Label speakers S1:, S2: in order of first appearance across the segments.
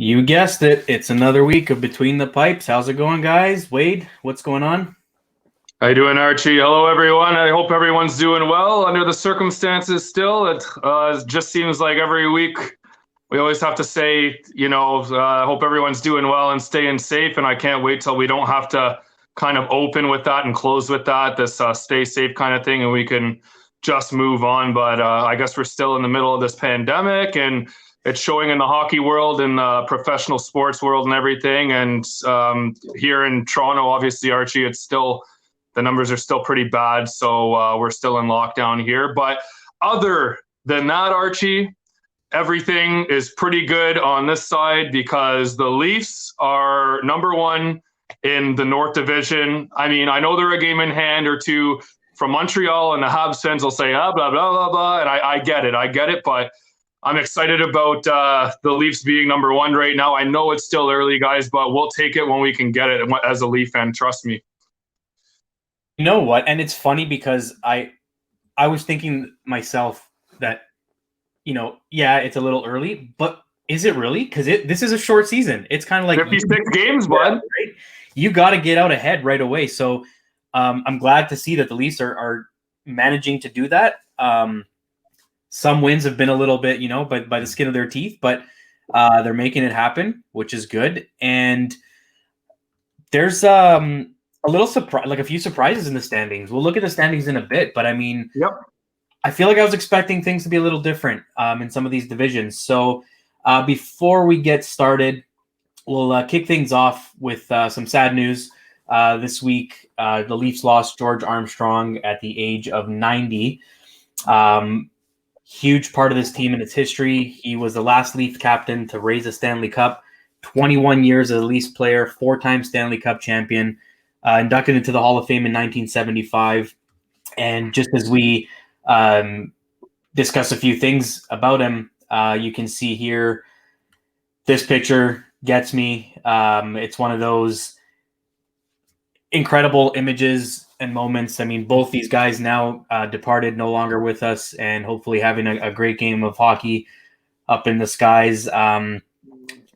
S1: You guessed it. It's another week of Between the Pipes. How's it going, guys? Wade, what's going on?
S2: How you doing, Archie? Hello, everyone. I hope everyone's doing well under the circumstances still. It just seems like every week we always have to say, I hope everyone's doing well and staying safe. And I can't wait till we don't have to kind of open with that and close with that, this stay safe kind of thing, and we can just move on. But I guess we're still in the middle of this pandemic, and it's showing in the hockey world and the professional sports world and everything. And here in Toronto, obviously, Archie, the numbers are still pretty bad. So we're still in lockdown here. But other than that, Archie, everything is pretty good on this side because the Leafs are number one in the North Division. I mean, I know they're a game in hand or two from Montreal, and the Habs fans will say, blah, blah, blah, blah. And I get it. But I'm excited about the Leafs being number one right now. I know it's still early, guys, but we'll take it when we can get it as a Leaf fan. Trust me.
S1: You know what? And it's funny because I was thinking myself that, it's a little early, but is it really? Because this is a short season. It's kind of like
S2: 56 games, bud.
S1: Right? You got to get out ahead right away. So I'm glad to see that the Leafs are managing to do that. Some wins have been a little bit, by the skin of their teeth, but they're making it happen, which is good. And there's a little surprise, like a few surprises in the standings. We'll look at the standings in a bit, but I mean,
S2: yep.
S1: I feel like I was expecting things to be a little different in some of these divisions. So before we get started, we'll kick things off with some sad news. This week, the Leafs lost George Armstrong at the age of 90. Huge part of this team and its history. He was the last Leaf captain to raise a Stanley Cup, 21 years as a Leafs player, 4-time Stanley Cup champion, inducted into the Hall of Fame in 1975. And just as we discuss a few things about him, you can see here, this picture gets me. It's one of those incredible images and moments. I mean, both these guys now departed, no longer with us, and hopefully having a great game of hockey up in the skies.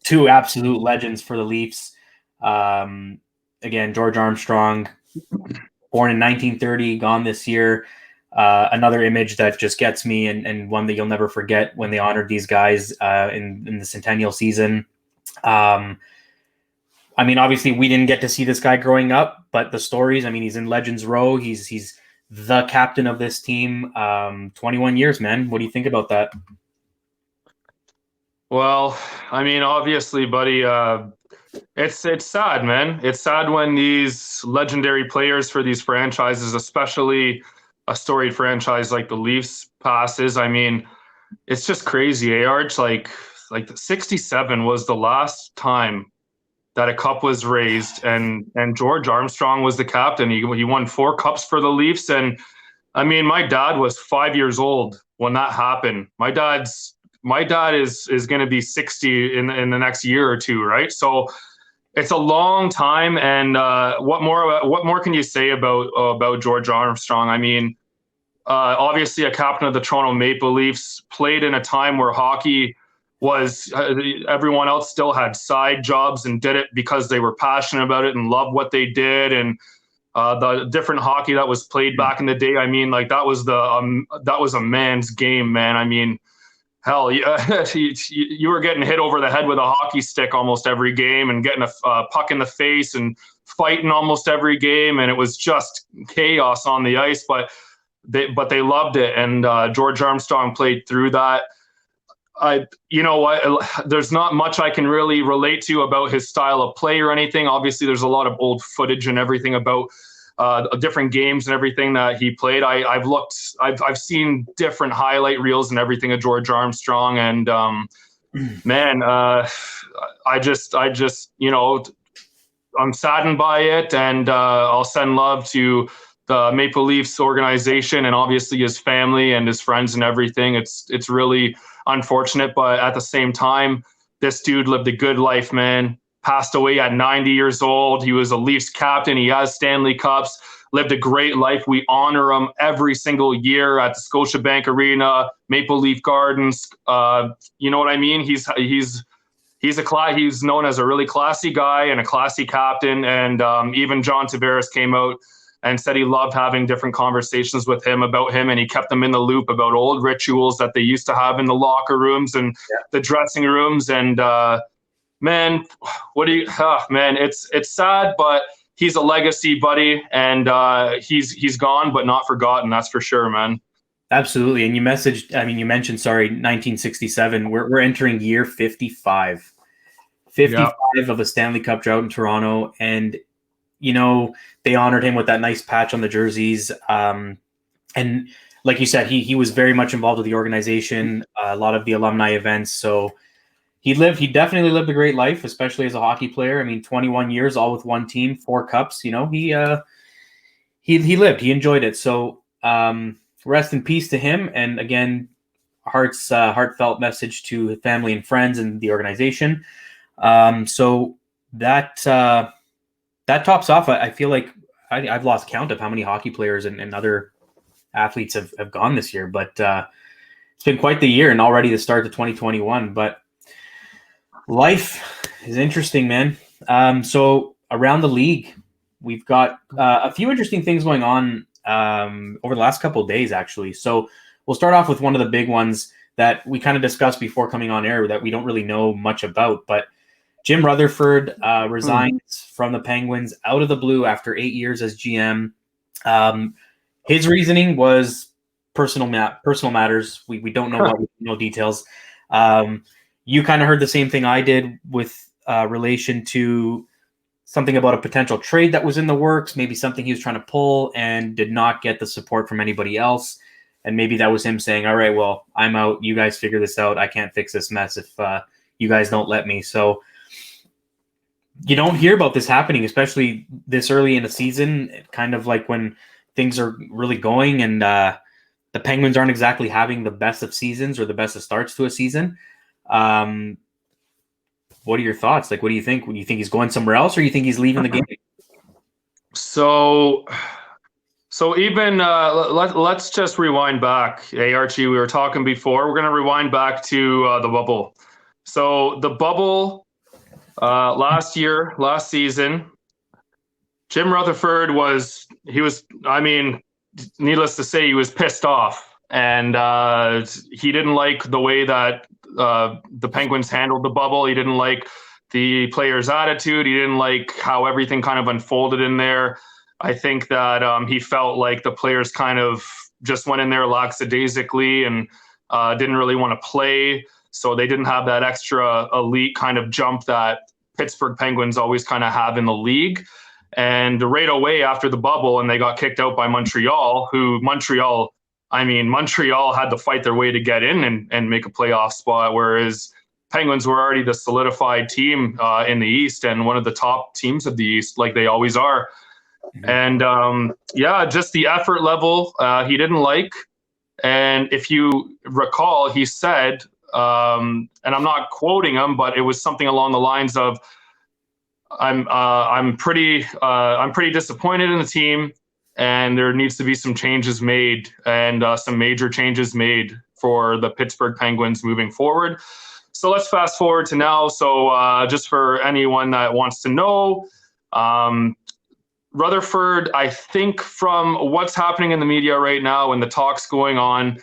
S1: Two absolute legends for the Leafs. Again, George Armstrong, born in 1930, gone this year. Another image that just gets me, and one that you'll never forget when they honored these guys in the centennial season. I mean, obviously, we didn't get to see this guy growing up, but the stories, I mean, he's in Legends Row. He's the captain of this team. 21 years, man. What do you think about that?
S2: Well, I mean, obviously, buddy, it's sad, man. It's sad when these legendary players for these franchises, especially a storied franchise like the Leafs, passes. I mean, it's just crazy, Arch? Like 67 was the last time that a cup was raised, and George Armstrong was the captain. He won 4 cups for the Leafs. And I mean, my dad was 5 years old when that happened. My dad is going to be 60 in the next year or two, right? So it's a long time. And what more can you say about George Armstrong? I mean, obviously a captain of the Toronto Maple Leafs, played in a time where hockey was everyone else still had side jobs and did it because they were passionate about it and loved what they did. And the different hockey that was played back in the day, I mean, like that was a man's game, man. I mean, hell, you were getting hit over the head with a hockey stick almost every game and getting a puck in the face and fighting almost every game. And it was just chaos on the ice, but they loved it. And George Armstrong played through that. There's not much I can really relate to about his style of play or anything. Obviously, there's a lot of old footage and everything about different games and everything that he played. I've seen different highlight reels and everything of George Armstrong, and man, I just I'm saddened by it, and I'll send love to the Maple Leafs organization and obviously his family and his friends and everything. It's really unfortunate, but at the same time, this dude lived a good life, man. Passed away at 90 years old. He was a Leafs captain. He has Stanley Cups, lived a great life. We honor him every single year at the Scotiabank Arena, Maple Leaf Gardens. You know what I mean? He's he's known as a really classy guy and a classy captain. And even John Tavares came out and said he loved having different conversations with him about him, and he kept them in the loop about old rituals that they used to have in the locker rooms and the dressing rooms. And man, man, it's sad, but he's a legacy, buddy, and he's gone but not forgotten. That's for sure, man.
S1: Absolutely. And you mentioned, 1967. We're entering year 55. 55 of a Stanley Cup drought in Toronto, and they honored him with that nice patch on the jerseys. And like you said, he was very much involved with the organization, a lot of the alumni events. So he definitely lived a great life, especially as a hockey player. I mean, 21 years, all with one team, 4 cups. He lived, he enjoyed it. So rest in peace to him. And again, heartfelt message to family and friends and the organization. So that tops off. I feel like I've lost count of how many hockey players and other athletes have gone this year, but it's been quite the year, and already the start to 2021. But life is interesting, man. So around the league, we've got a few interesting things going on over the last couple of days, actually. So we'll start off with one of the big ones that we kind of discussed before coming on air that we don't really know much about, but Jim Rutherford resigns from the Penguins out of the blue after 8 years as GM. His reasoning was personal matters. We don't know no details. You kind of heard the same thing I did with relation to something about a potential trade that was in the works, maybe something he was trying to pull and did not get the support from anybody else. And maybe that was him saying, all right, well, I'm out. You guys figure this out. I can't fix this mess if you guys don't let me. So you don't hear about this happening, especially this early in the season, kind of like when things are really going and the Penguins aren't exactly having the best of seasons or the best of starts to a season. What are your thoughts? Like, what do you think? Do you think he's going somewhere else, or you think he's leaving the game?
S2: So even let's just rewind back. Hey, Archie, we were talking before. We're going to rewind back to the bubble. So the bubble last season, Jim Rutherford needless to say, he was pissed off, and he didn't like the way that the Penguins handled the bubble. He didn't like the players' attitude. He didn't like how everything kind of unfolded in there. I think that he felt like the players kind of just went in there lackadaisically and didn't really want to play. So they didn't have that extra elite kind of jump that Pittsburgh Penguins always kind of have in the league. And right away after the bubble, and they got kicked out by Montreal, Montreal had to fight their way to get in and make a playoff spot, whereas Penguins were already the solidified team in the East and one of the top teams of the East, like they always are. And just the effort level he didn't like. And if you recall, he said, and I'm not quoting him, but it was something along the lines of, I'm pretty disappointed in the team, and there needs to be some changes made, and some major changes made for the Pittsburgh Penguins moving forward. So let's fast forward to now. So just for anyone that wants to know, Rutherford, I think from what's happening in the media right now and the talks going on,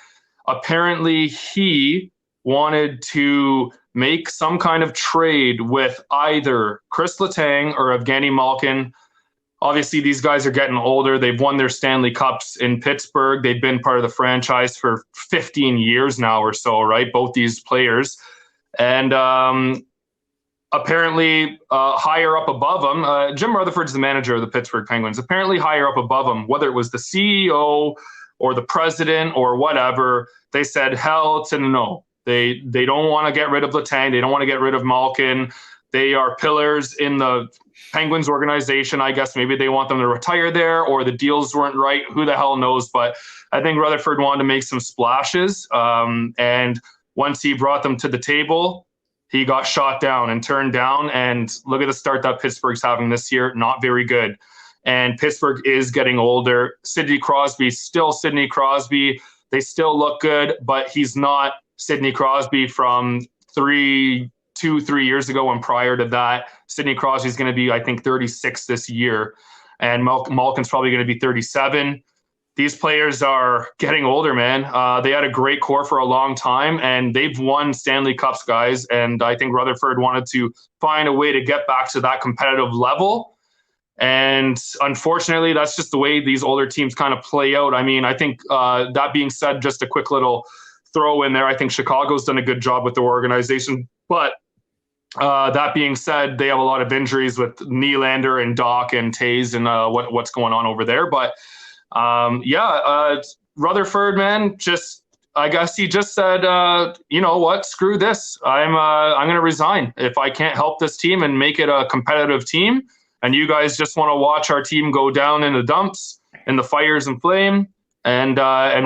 S2: apparently he wanted to make some kind of trade with either Chris Letang or Evgeny Malkin. Obviously, these guys are getting older. They've won their Stanley Cups in Pittsburgh. They've been part of the franchise for 15 years now or so, right? Both these players. And apparently higher up above them, Jim Rutherford's the manager of the Pittsburgh Penguins. Apparently higher up above them, whether it was the CEO or the president or whatever, they said hell to no. They don't want to get rid of Letang. They don't want to get rid of Malkin. They are pillars in the Penguins organization. I guess maybe they want them to retire there, or the deals weren't right. Who the hell knows? But I think Rutherford wanted to make some splashes. And once he brought them to the table, he got shot down and turned down. And look at the start that Pittsburgh's having this year. Not very good. And Pittsburgh is getting older. Sidney Crosby's still Sidney Crosby. They still look good, but he's not Sidney Crosby from 3 2-3 years ago, and prior to that, Sidney Crosby's going to be, I think, 36 this year, and Malkin's probably going to be 37. These players are getting older, man. They had a great core for a long time, and they've won Stanley Cups, guys. And I think Rutherford wanted to find a way to get back to that competitive level. And unfortunately, that's just the way these older teams kind of play out. I mean, I think that being said, just a quick little throw in there, I think Chicago's done a good job with their organization. But that being said, they have a lot of injuries with Nylander and Doc and Taze and what's going on over there. But Rutherford, man, I guess he just said, you know what, screw this. I'm going to resign if I can't help this team and make it a competitive team. And you guys just want to watch our team go down in the dumps, in the fires and flame, and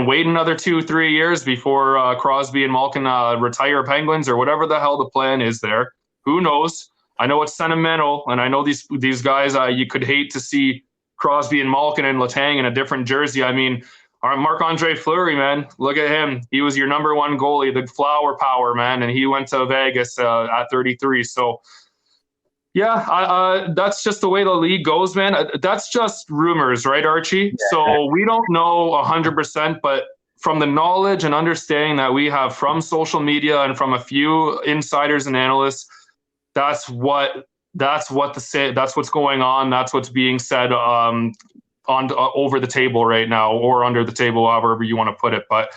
S2: wait another 2-3 years before Crosby and Malkin retire Penguins or whatever the hell the plan is there. Who knows? I know it's sentimental, and I know these guys. You could hate to see Crosby and Malkin and Letang in a different jersey. I mean, Marc-Andre Fleury, man, look at him. He was your number one goalie, the flower power, man, and he went to Vegas at 33. So, yeah, that's just the way the league goes, man. That's just rumors, right, Archie? Yeah. So we don't know 100%, but from the knowledge and understanding that we have from social media and from a few insiders and analysts, that's what's going on. That's what's being said on over the table right now, or under the table, however you want to put it. But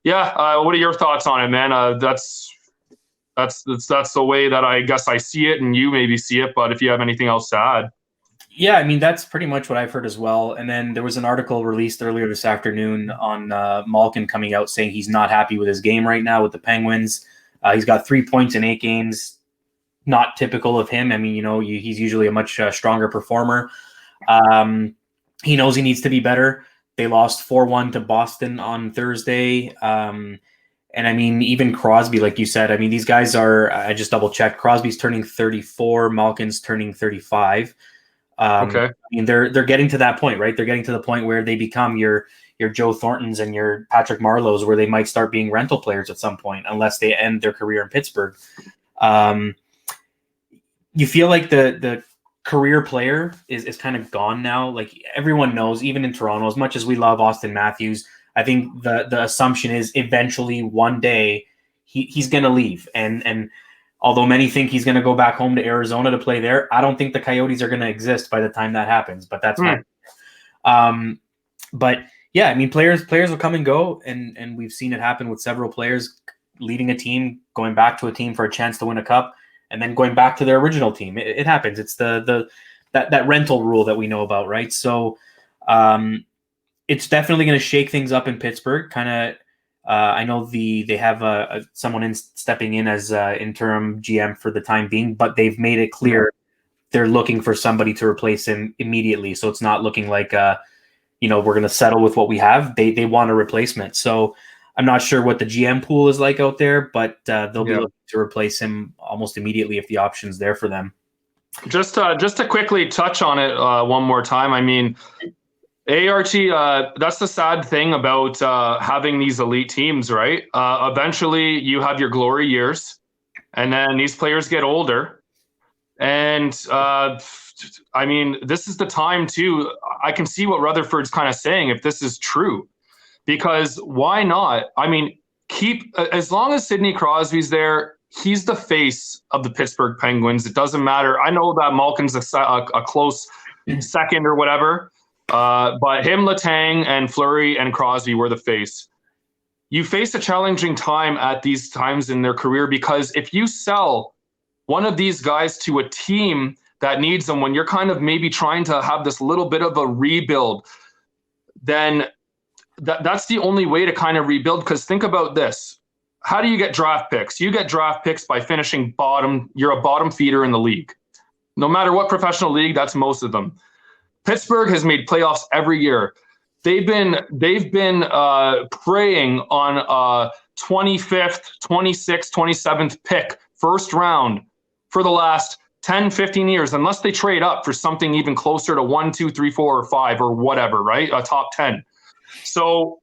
S2: yeah, what are your thoughts on it, man? That's the way that I guess I see it, and you maybe see it. But if you have anything else to add.
S1: Yeah, I mean, that's pretty much what I've heard as well. And then there was an article released earlier this afternoon on Malkin coming out saying he's not happy with his game right now with the Penguins. He's got 3 points in 8 games. Not typical of him. I mean, he's usually a much stronger performer. He knows he needs to be better. They lost 4-1 to Boston on Thursday. And I mean, even Crosby, like you said, I mean, these guys are, I just double checked. Crosby's turning 34, Malkin's turning 35. Okay. I mean, they're getting to that point, right? They're getting to the point where they become your Joe Thorntons and your Patrick Marleaus, where they might start being rental players at some point, unless they end their career in Pittsburgh. You feel like the career player is kind of gone now. Like everyone knows, even in Toronto, as much as we love Austin Matthews, I think the assumption is eventually one day he's going to leave. And although many think he's going to go back home to Arizona to play there, I don't think the Coyotes are going to exist by the time that happens. But that's fine. But yeah, I mean, players will come and go, and we've seen it happen with several players leading a team, going back to a team for a chance to win a cup, and then going back to their original team. It happens. It's that rental rule that we know about, right? So it's definitely going to shake things up in Pittsburgh. Kind of, I know they have someone stepping in as interim GM for the time being, but they've made it clear they're looking for somebody to replace him immediately. So it's not looking like we're going to settle with what we have. They want a replacement. So I'm not sure what the GM pool is like out there, but they'll be looking to replace him almost immediately if the option's there for them.
S2: Just to quickly touch on it one more time. I mean, Archie, that's the sad thing about having these elite teams, right? Eventually, you have your glory years, and then these players get older. And, I mean, this is the time, too. I can see what Rutherford's kind of saying, if this is true. Because why not? I mean, as long as Sidney Crosby's there, he's the face of the Pittsburgh Penguins. It doesn't matter. I know that Malkin's a close second or whatever, but him, Letang, and Fleury and Crosby were the face. You face a challenging time at these times in their career, because if you sell one of these guys to a team that needs them when you're kind of maybe trying to have this little bit of a rebuild, then that's the only way to kind of rebuild. Because think about this. How do you get draft picks? You get draft picks by finishing bottom. You're a bottom feeder in the league. No matter what professional league, that's most of them. Pittsburgh has made playoffs every year. They've been preying on 25th, 26th, 27th pick, first round for the last 10, 15 years, unless they trade up for something even closer to 1, 2, 3, 4, or 5 or whatever, right? A top 10. So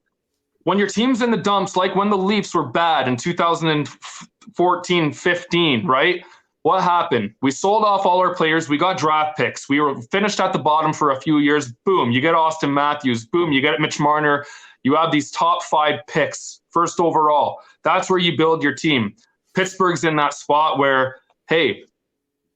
S2: when your team's in the dumps, like when the Leafs were bad in 2014-15, right? What happened? We sold off all our players. We got draft picks. We were finished at the bottom for a few years. Boom, you get Austin Matthews. Boom, you get Mitch Marner. You have these top 5 picks, first overall. That's where you build your team. Pittsburgh's in that spot where, hey,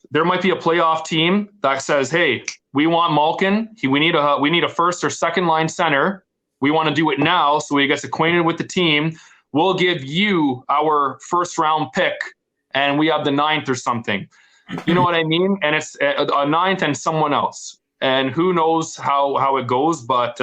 S2: there might be a playoff team that says, hey, we want Malkin. We need a first or second line center. We want to do it now so he gets acquainted with the team. We'll give you our first round pick and we have the 9th or something. You know what I mean? And it's a 9th and someone else. And who knows how it goes, but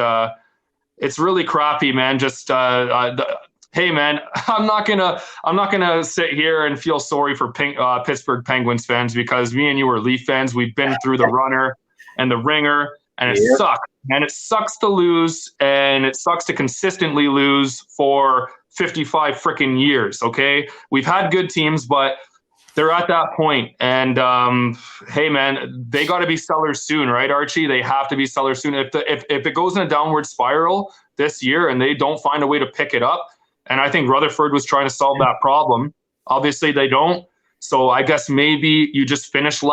S2: it's really crappy, man. Just hey, man, I'm not gonna sit here and feel sorry for Pittsburgh Penguins fans, because me and you are Leaf fans. We've been through the runner and the ringer, and it sucks. And it sucks to lose, and it sucks to consistently lose for 55 freaking years. Okay, we've had good teams, but they're at that point. And hey, man, they got to be sellers soon, right, Archie? They have to be sellers soon. If it goes in a downward spiral this year and they don't find a way to pick it up, and I think Rutherford was trying to solve that problem. Obviously, they don't. So I guess maybe you just finish in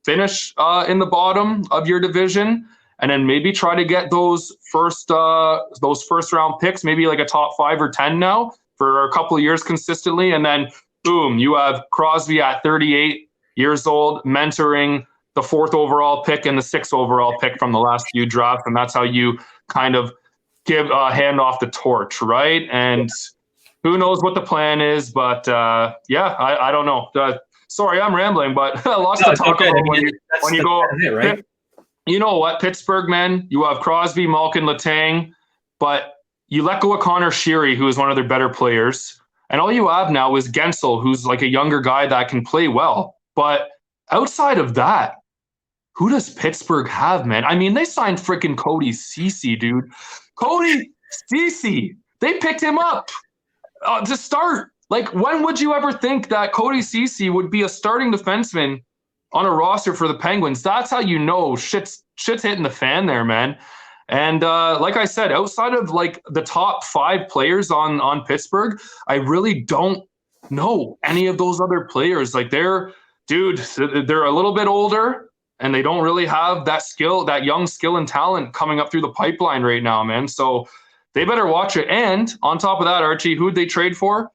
S2: the bottom of your division, and then maybe try to get those first round picks, maybe like a top 5 or 10 now for a couple of years consistently, and then boom, you have Crosby at 38 years old mentoring the 4th overall pick and the 6th overall pick from the last few drafts, and that's how you kind of hand off the torch, right? And who knows what the plan is, but I don't know. Sorry, I'm rambling, but lots to talk about when you go. Right? You know what, Pittsburgh, man, you have Crosby, Malkin, Letang, but you let go of Connor Sheary, who is one of their better players, and all you have now is Gensel, who's like a younger guy that can play well. But outside of that, who does Pittsburgh have, man? I mean, they signed freaking Cody Ceci, dude. Cody Ceci, they picked him up to start. Like, when would you ever think that Cody Ceci would be a starting defenseman on a roster for the Penguins? That's how you know shit's hitting the fan there, man. And like I said, outside of like the top 5 players on Pittsburgh, I really don't know any of those other players. Like they're a little bit older, and they don't really have that young skill and talent coming up through the pipeline right now, man. So they better watch it. And on top of that, Archie, who'd they trade for?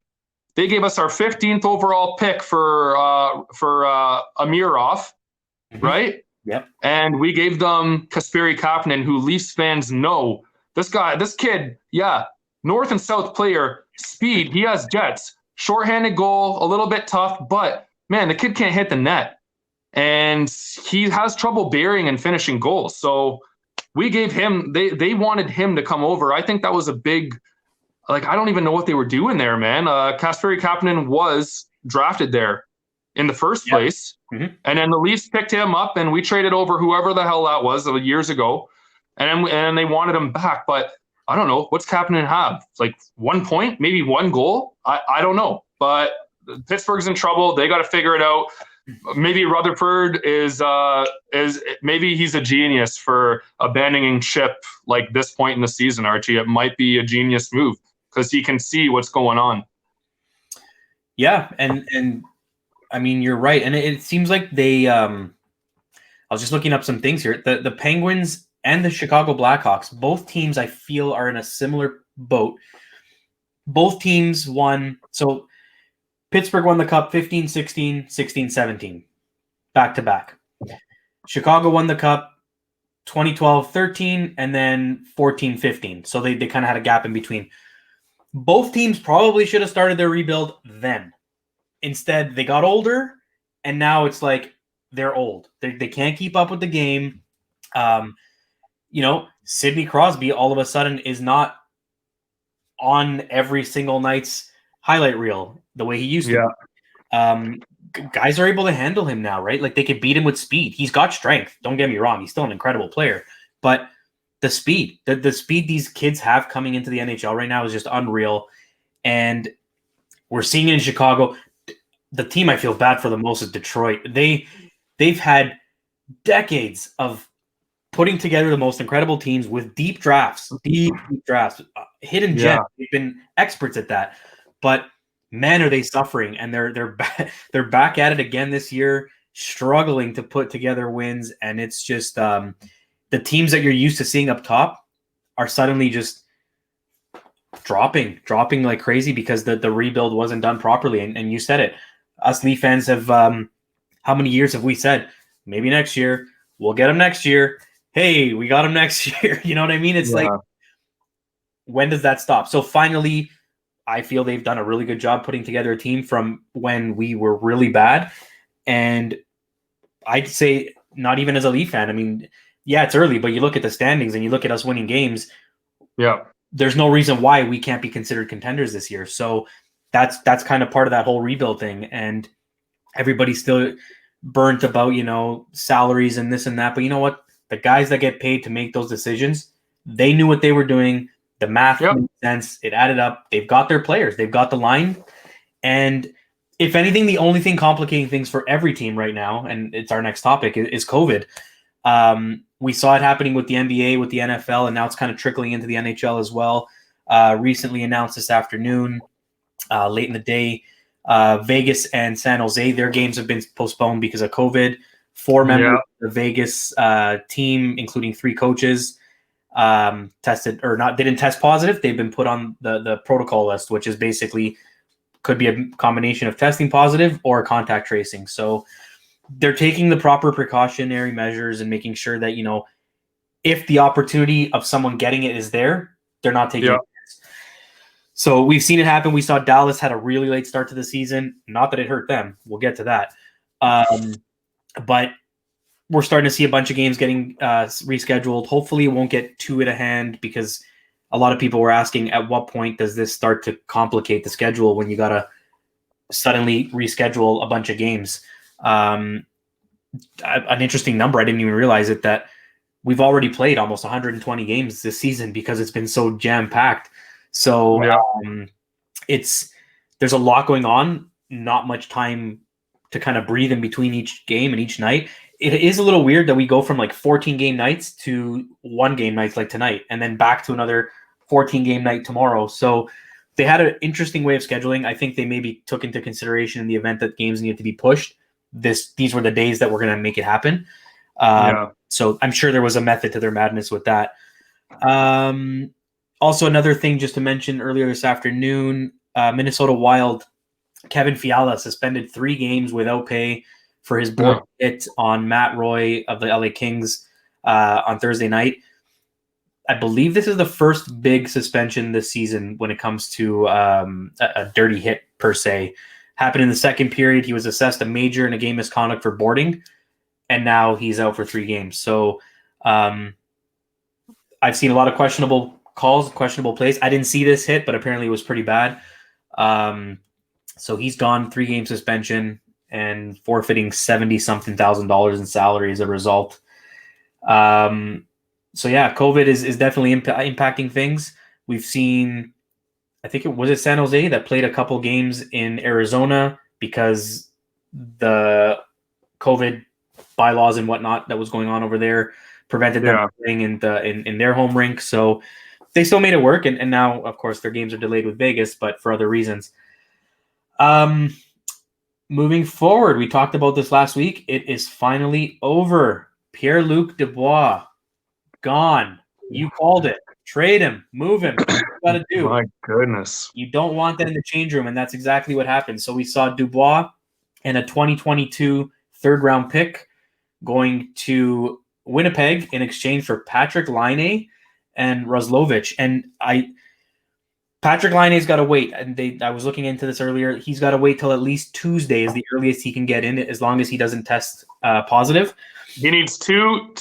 S2: They gave us our 15th overall pick for Amirov, right?
S1: Yep.
S2: And we gave them Kasperi Kapanen, who Leafs fans know. This kid, north and south player, speed. He has jets. Shorthanded goal, a little bit tough, but man, the kid can't hit the net. And he has trouble burying and finishing goals. So we gave him, they wanted him to come over. I think that was a big, I don't even know what they were doing there, man. Kasperi Kapanen was drafted there in the first place. Mm-hmm. And then the Leafs picked him up, and we traded over whoever the hell that was years ago. And they wanted him back. But I don't know. What's Kapanen have? Like 1 point, maybe 1 goal? I don't know. But Pittsburgh's in trouble. They got to figure it out. Maybe Rutherford is maybe he's a genius for abandoning ship like this point in the season, Archie. It might be a genius move because he can see what's going on.
S1: Yeah, and I mean, you're right. And it seems like they I was just looking up some things here. The Penguins and the Chicago Blackhawks, both teams I feel are in a similar boat. Both teams won. So Pittsburgh won the Cup 15-16, 16-17, back-to-back. Chicago won the Cup 2012-13, and then 14-15. So they kind of had a gap in between. Both teams probably should have started their rebuild then. Instead, they got older, and now it's like they're old. They can't keep up with the game. Sidney Crosby all of a sudden is not on every single night's highlight reel the way he used to. Guys are able to handle him now, right? Like they could beat him with speed. He's got strength. Don't get me wrong. He's still an incredible player, but the speed these kids have coming into the NHL right now is just unreal. And we're seeing it in Chicago. The team I feel bad for the most is Detroit. They've had decades of putting together the most incredible teams with deep drafts, deep drafts, hidden gems. They've been experts at that, but man, are they suffering, and they're back at it again this year, struggling to put together wins, and it's just the teams that you're used to seeing up top are suddenly just dropping like crazy because the rebuild wasn't done properly. And you said it. Us Leaf fans have how many years have we said maybe next year we'll get them next year? Hey, we got them next year. You know what I mean? It's like, when does that stop? So finally, I feel they've done a really good job putting together a team from when we were really bad. And I'd say not even as a Leaf fan. I mean, yeah, it's early, but you look at the standings and you look at us winning games.
S2: Yeah.
S1: There's no reason why we can't be considered contenders this year. So that's kind of part of that whole rebuild thing. And everybody's still burnt about, salaries and this and that. But you know what? The guys that get paid to make those decisions, they knew what they were doing. The math made sense. It added up. They've got their players. They've got the line. And if anything, the only thing complicating things for every team right now, and it's our next topic, is COVID. We saw it happening with the NBA, with the NFL, and now it's kind of trickling into the NHL as well. Recently announced this afternoon, late in the day, Vegas and San Jose, their games have been postponed because of COVID. 4 members of the Vegas team, including 3 coaches, tested or not, didn't test positive. They've been put on the protocol list, which is basically could be a combination of testing positive or contact tracing. So they're taking the proper precautionary measures and making sure that, if the opportunity of someone getting it is there, they're not taking it. So we've seen it happen. We saw Dallas had a really late start to the season. Not that it hurt them. We'll get to that. But we're starting to see a bunch of games getting rescheduled. Hopefully it won't get too out of hand, because a lot of people were asking, at what point does this start to complicate the schedule when you got to suddenly reschedule a bunch of games? An interesting number, I didn't even realize it, that we've already played almost 120 games this season because it's been so jam-packed. So there's a lot going on, not much time to kind of breathe in between each game and each night. It is a little weird that we go from like 14 game nights to 1 game nights like tonight, and then back to another 14 game night tomorrow. So they had an interesting way of scheduling. I think they maybe took into consideration in the event that games needed to be pushed. These were the days that were going to make it happen. So I'm sure there was a method to their madness with that. Also, another thing just to mention, earlier this afternoon, Minnesota Wild, Kevin Fiala suspended 3 games without pay for his board hit on Matt Roy of the LA Kings on Thursday night. I believe this is the first big suspension this season when it comes to a dirty hit per se. Happened in the second period. He was assessed a major and a game misconduct for boarding, and now he's out for 3 games. So I've seen a lot of questionable calls, questionable plays. I didn't see this hit, but apparently it was pretty bad. So he's gone, 3 game suspension and forfeiting $70-something thousand in salary as a result. So yeah, COVID is definitely impacting things. We've seen, I think it was San Jose that played a couple games in Arizona because the COVID bylaws and whatnot that was going on over there prevented them from playing in their home rink. So they still made it work, and now, of course, their games are delayed with Vegas, but for other reasons. Moving forward, we talked about this last week. It is finally over. Pierre-Luc Dubois, gone. You called it. Trade him. Move him. What you got to do.
S2: My goodness.
S1: You don't want that in the change room, and that's exactly what happened. So we saw Dubois and a 2022 third-round pick going to Winnipeg in exchange for Patrick Laine and Roslovic. And Patrick Laine's got to wait. And I was looking into this earlier. He's got to wait till at least Tuesday is the earliest he can get in, as long as he doesn't test positive.
S2: He needs two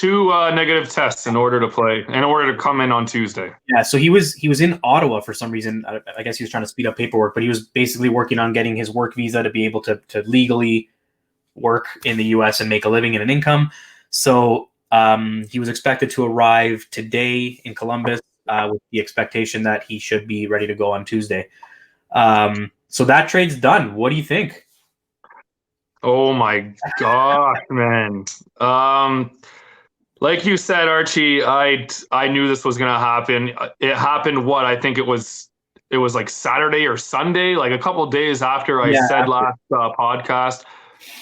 S2: negative tests in order to come in on Tuesday.
S1: Yeah, so he was in Ottawa for some reason. I guess he was trying to speed up paperwork, but he was basically working on getting his work visa to be able to legally work in the U.S. and make a living and an income. So he was expected to arrive today in Columbus with the expectation that he should be ready to go on Tuesday. So that trade's done. What do you think?
S2: Oh my gosh, man. Like you said, Archie, I knew this was going to happen. It happened. What I think it was like Saturday or Sunday, like a couple of days after I
S1: Yeah.
S2: said last podcast.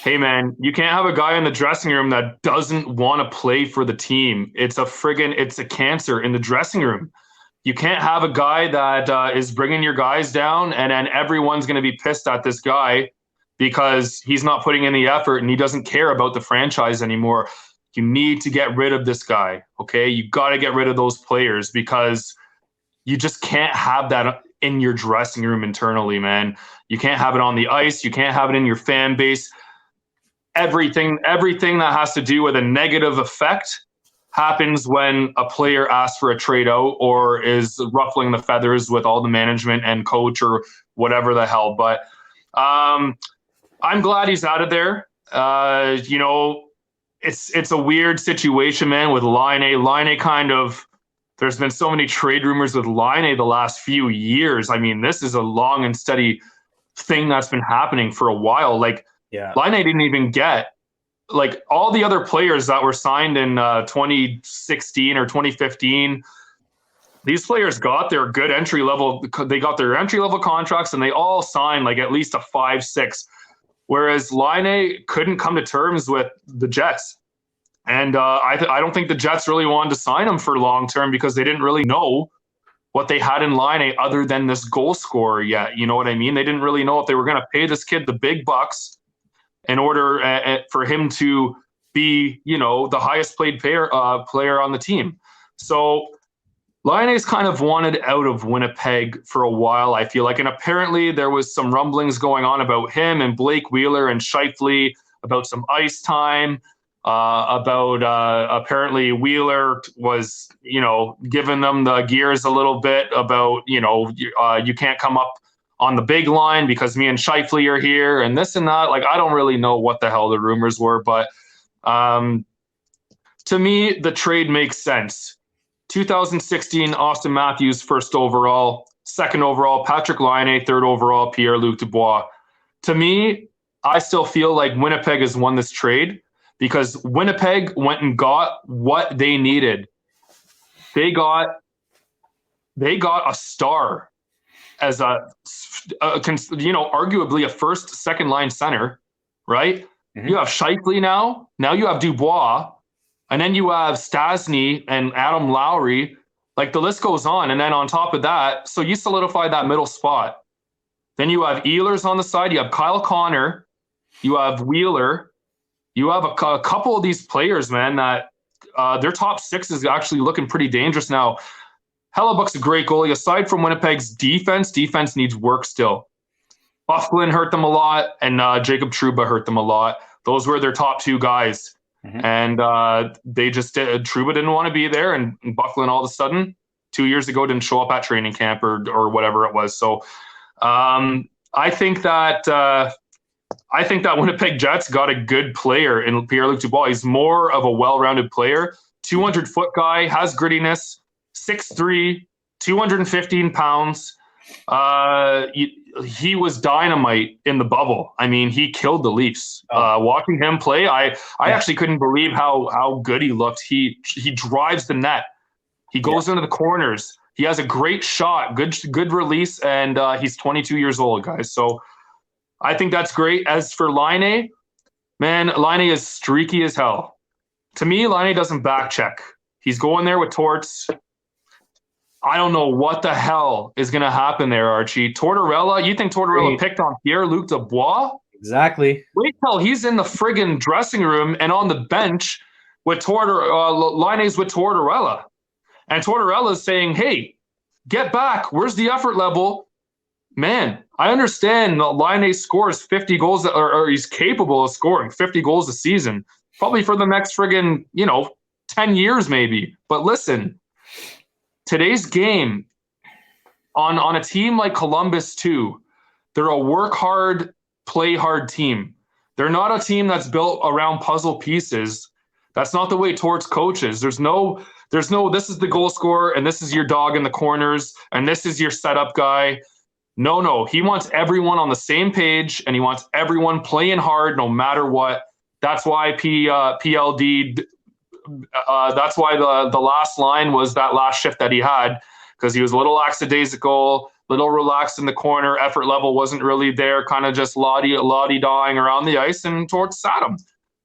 S2: Hey man, you can't have a guy in the dressing room that doesn't want to play for the team. It's a cancer in the dressing room. You can't have a guy that is bringing your guys down, and then everyone's going to be pissed at this guy because he's not putting in the effort and he doesn't care about the franchise anymore. You need to get rid of this guy, okay? You got to get rid of those players because you just can't have that in your dressing room internally, man. You can't have it on the ice. You can't have it in your fan base. Everything that has to do with a negative effect happens when a player asks for a trade out or is ruffling the feathers with all the management and coach or whatever the hell. But I'm glad he's out of there. It's a weird situation, man, with Laine. Laine kind of, there's been so many trade rumors with Laine the last few years. I mean, this is a long and steady thing that's been happening for a while. Like, Laine didn't even get, like, all the other players that were signed in 2016 or 2015. These players got their good entry level. They got their entry level contracts, and they all signed like at least a 5-6. Whereas Laine couldn't come to terms with the Jets. And I don't think the Jets really wanted to sign him for long term because they didn't really know what they had in Laine other than this goal scorer yet. You know what I mean? They didn't really know if they were going to pay this kid the big bucks in order for him to be, the highest paid player on the team. So Laine's kind of wanted out of Winnipeg for a while, I feel like. And apparently there was some rumblings going on about him and Blake Wheeler and Scheifele about some ice time, apparently Wheeler was, giving them the gears a little bit about, you can't come up on the big line because me and Scheifele are here and this and that. Like, I don't really know what the hell the rumors were, but to me, the trade makes sense. 2016, Austin Matthews, 1st overall. 2nd overall, Patrick Laine, 3rd overall, Pierre-Luc Dubois. To me, I still feel like Winnipeg has won this trade because Winnipeg went and got what they needed. They got a star as arguably a first, second line center, right? Mm-hmm. You have Scheifele now. Now you have Dubois. And then you have Stastny and Adam Lowry. Like, the list goes on. And then on top of that, so you solidify that middle spot. Then you have Ehlers on the side. You have Kyle Connor. You have Wheeler. You have a couple of these players, man, that their top 6 is actually looking pretty dangerous now. Hellebuck's a great goalie. Aside from Winnipeg's defense needs work still. Bufflin hurt them a lot, and Jacob Trouba hurt them a lot. Those were their top 2 guys. Mm-hmm. And they just Trouba didn't want to be there, and Bufflin all of a sudden 2 years ago didn't show up at training camp or whatever it was. So I think that Winnipeg Jets got a good player in Pierre-Luc Dubois. He's more of a well-rounded player, 200-foot guy, has grittiness, 6'3", 215 pounds. He was dynamite in the bubble. I mean, he killed the Leafs. Watching him play, I actually couldn't believe how good he looked. He drives the net. He goes into the corners. He has a great shot, good release, and he's 22 years old, guys. So I think that's great. As for Laine, man, Laine is streaky as hell. To me, Laine doesn't back check. He's going there with Torts. I don't know what the hell is going to happen there, Archie. Tortorella, you think Tortorella picked on Pierre-Luc Dubois?
S1: Exactly.
S2: Wait till he's in the friggin' dressing room and on the bench with Laine's with Tortorella. And Tortorella's saying, hey, get back. Where's the effort level? Man, I understand Laine scores 50 goals, or he's capable of scoring 50 goals a season, probably for the next friggin', 10 years maybe. But listen, today's game on a team like Columbus too, they're a work hard, play hard team. They're not a team that's built around puzzle pieces. That's not the way Torts coaches. There's no this is the goal scorer and this is your dog in the corners and this is your setup guy. No. He wants everyone on the same page and he wants everyone playing hard no matter what. That's why PLD that's why the last line was that last shift that he had, because he was a little lackadaisical, little relaxed in the corner. Effort level wasn't really there, kind of just lottie-dawing around the ice, and Torts sat him.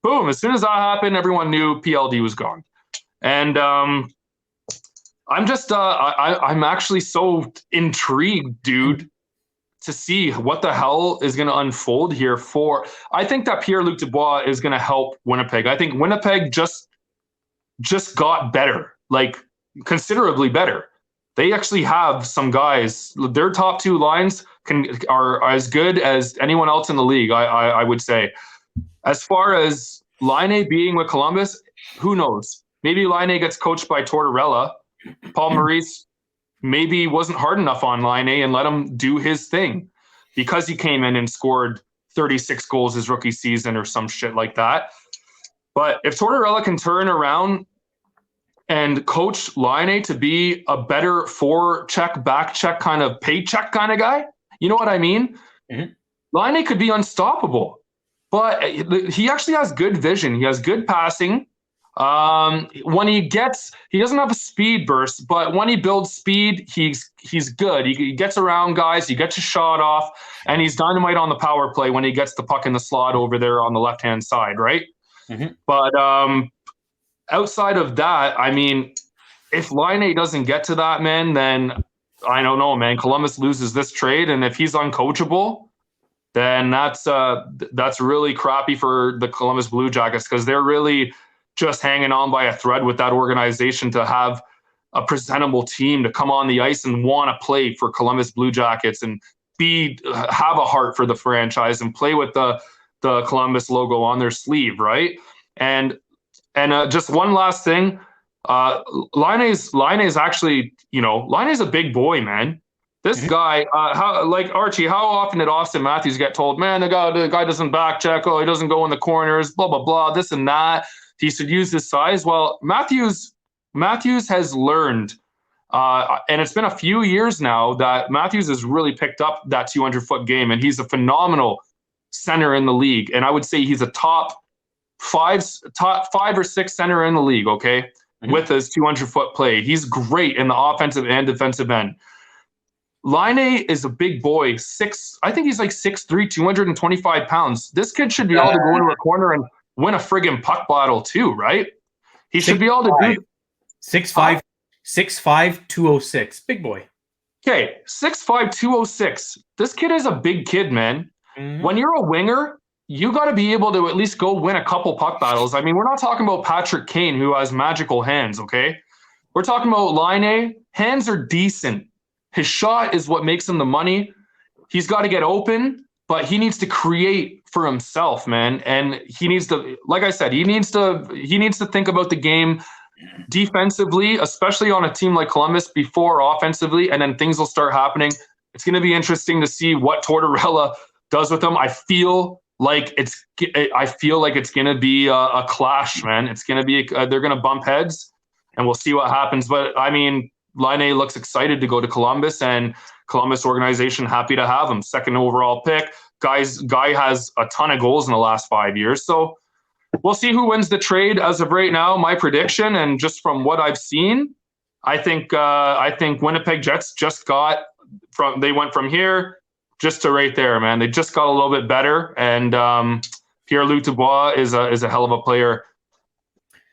S2: Boom. As soon as that happened, everyone knew PLD was gone. And I'm just I'm actually so intrigued, dude, to see what the hell is going to unfold here. I think that Pierre-Luc Dubois is going to help Winnipeg. I think Winnipeg just got better, like considerably better. They actually have some guys. Their top two lines are as good as anyone else in the league, I would say. As far as Laine being with Columbus, who knows? Maybe Laine gets coached by Tortorella. Paul Maurice maybe wasn't hard enough on Laine and let him do his thing because he came in and scored 36 goals his rookie season or some shit like that. But if Tortorella can turn around and coach Laine to be a better forecheck, back check kind of paycheck kind of guy, you know what I mean? Mm-hmm. Laine could be unstoppable, but he actually has good vision. He has good passing. When he doesn't have a speed burst, but when he builds speed, he's good. He gets around guys, he gets a shot off, and he's dynamite on the power play when he gets the puck in the slot over there on the left-hand side, right? Mm-hmm. But outside of that, I mean, if Laine doesn't get to that, man, then I don't know, man. Columbus loses this trade, and if he's uncoachable, then that's really crappy for the Columbus Blue Jackets, because they're really just hanging on by a thread with that organization to have a presentable team to come on the ice and want to play for Columbus Blue Jackets and have a heart for the franchise and play with the Columbus logo on their sleeve, right? And just one last thing, Laine is actually, Laine is a big boy, man. This guy, Archie, how often did Austin Matthews get told, man, the guy doesn't back check, he doesn't go in the corners, blah, blah, blah, this and that. He should use his size. Well, Matthews has learned, and it's been a few years now that Matthews has really picked up that 200-foot game, and he's a phenomenal center in the league. And I would say he's a top five or six center in the league, okay, with his 200-foot play. He's great in the offensive and defensive end. Laine is a big boy, I think he's like 6'3", 225 pounds. This kid should be able to go into a corner and win a friggin' puck battle too, right? He should be able to do
S1: 6'5", 206. Big boy.
S2: Okay, 6'5", 206. This kid is a big kid, man. Mm-hmm. When you're a winger, you got to be able to at least go win a couple puck battles. I mean, we're not talking about Patrick Kane, who has magical hands, okay? We're talking about Laine. Hands are decent. His shot is what makes him the money. He's got to get open, but he needs to create for himself, man. And he needs to, like I said, he needs to think about the game defensively, especially on a team like Columbus, before offensively, and then things will start happening. It's going to be interesting to see what Tortorella does with him. I feel like it's going to be a clash, man. It's going to be they're going to bump heads, and we'll see what happens. But I mean, Laine looks excited to go to Columbus, and Columbus organization happy to have him. Second overall pick. Guy has a ton of goals in the last 5 years. So we'll see who wins the trade as of right now. My prediction, and just from what I've seen, I think Winnipeg Jets they went from here just to right there, man. They just got a little bit better, and Pierre-Luc Dubois is a hell of a player.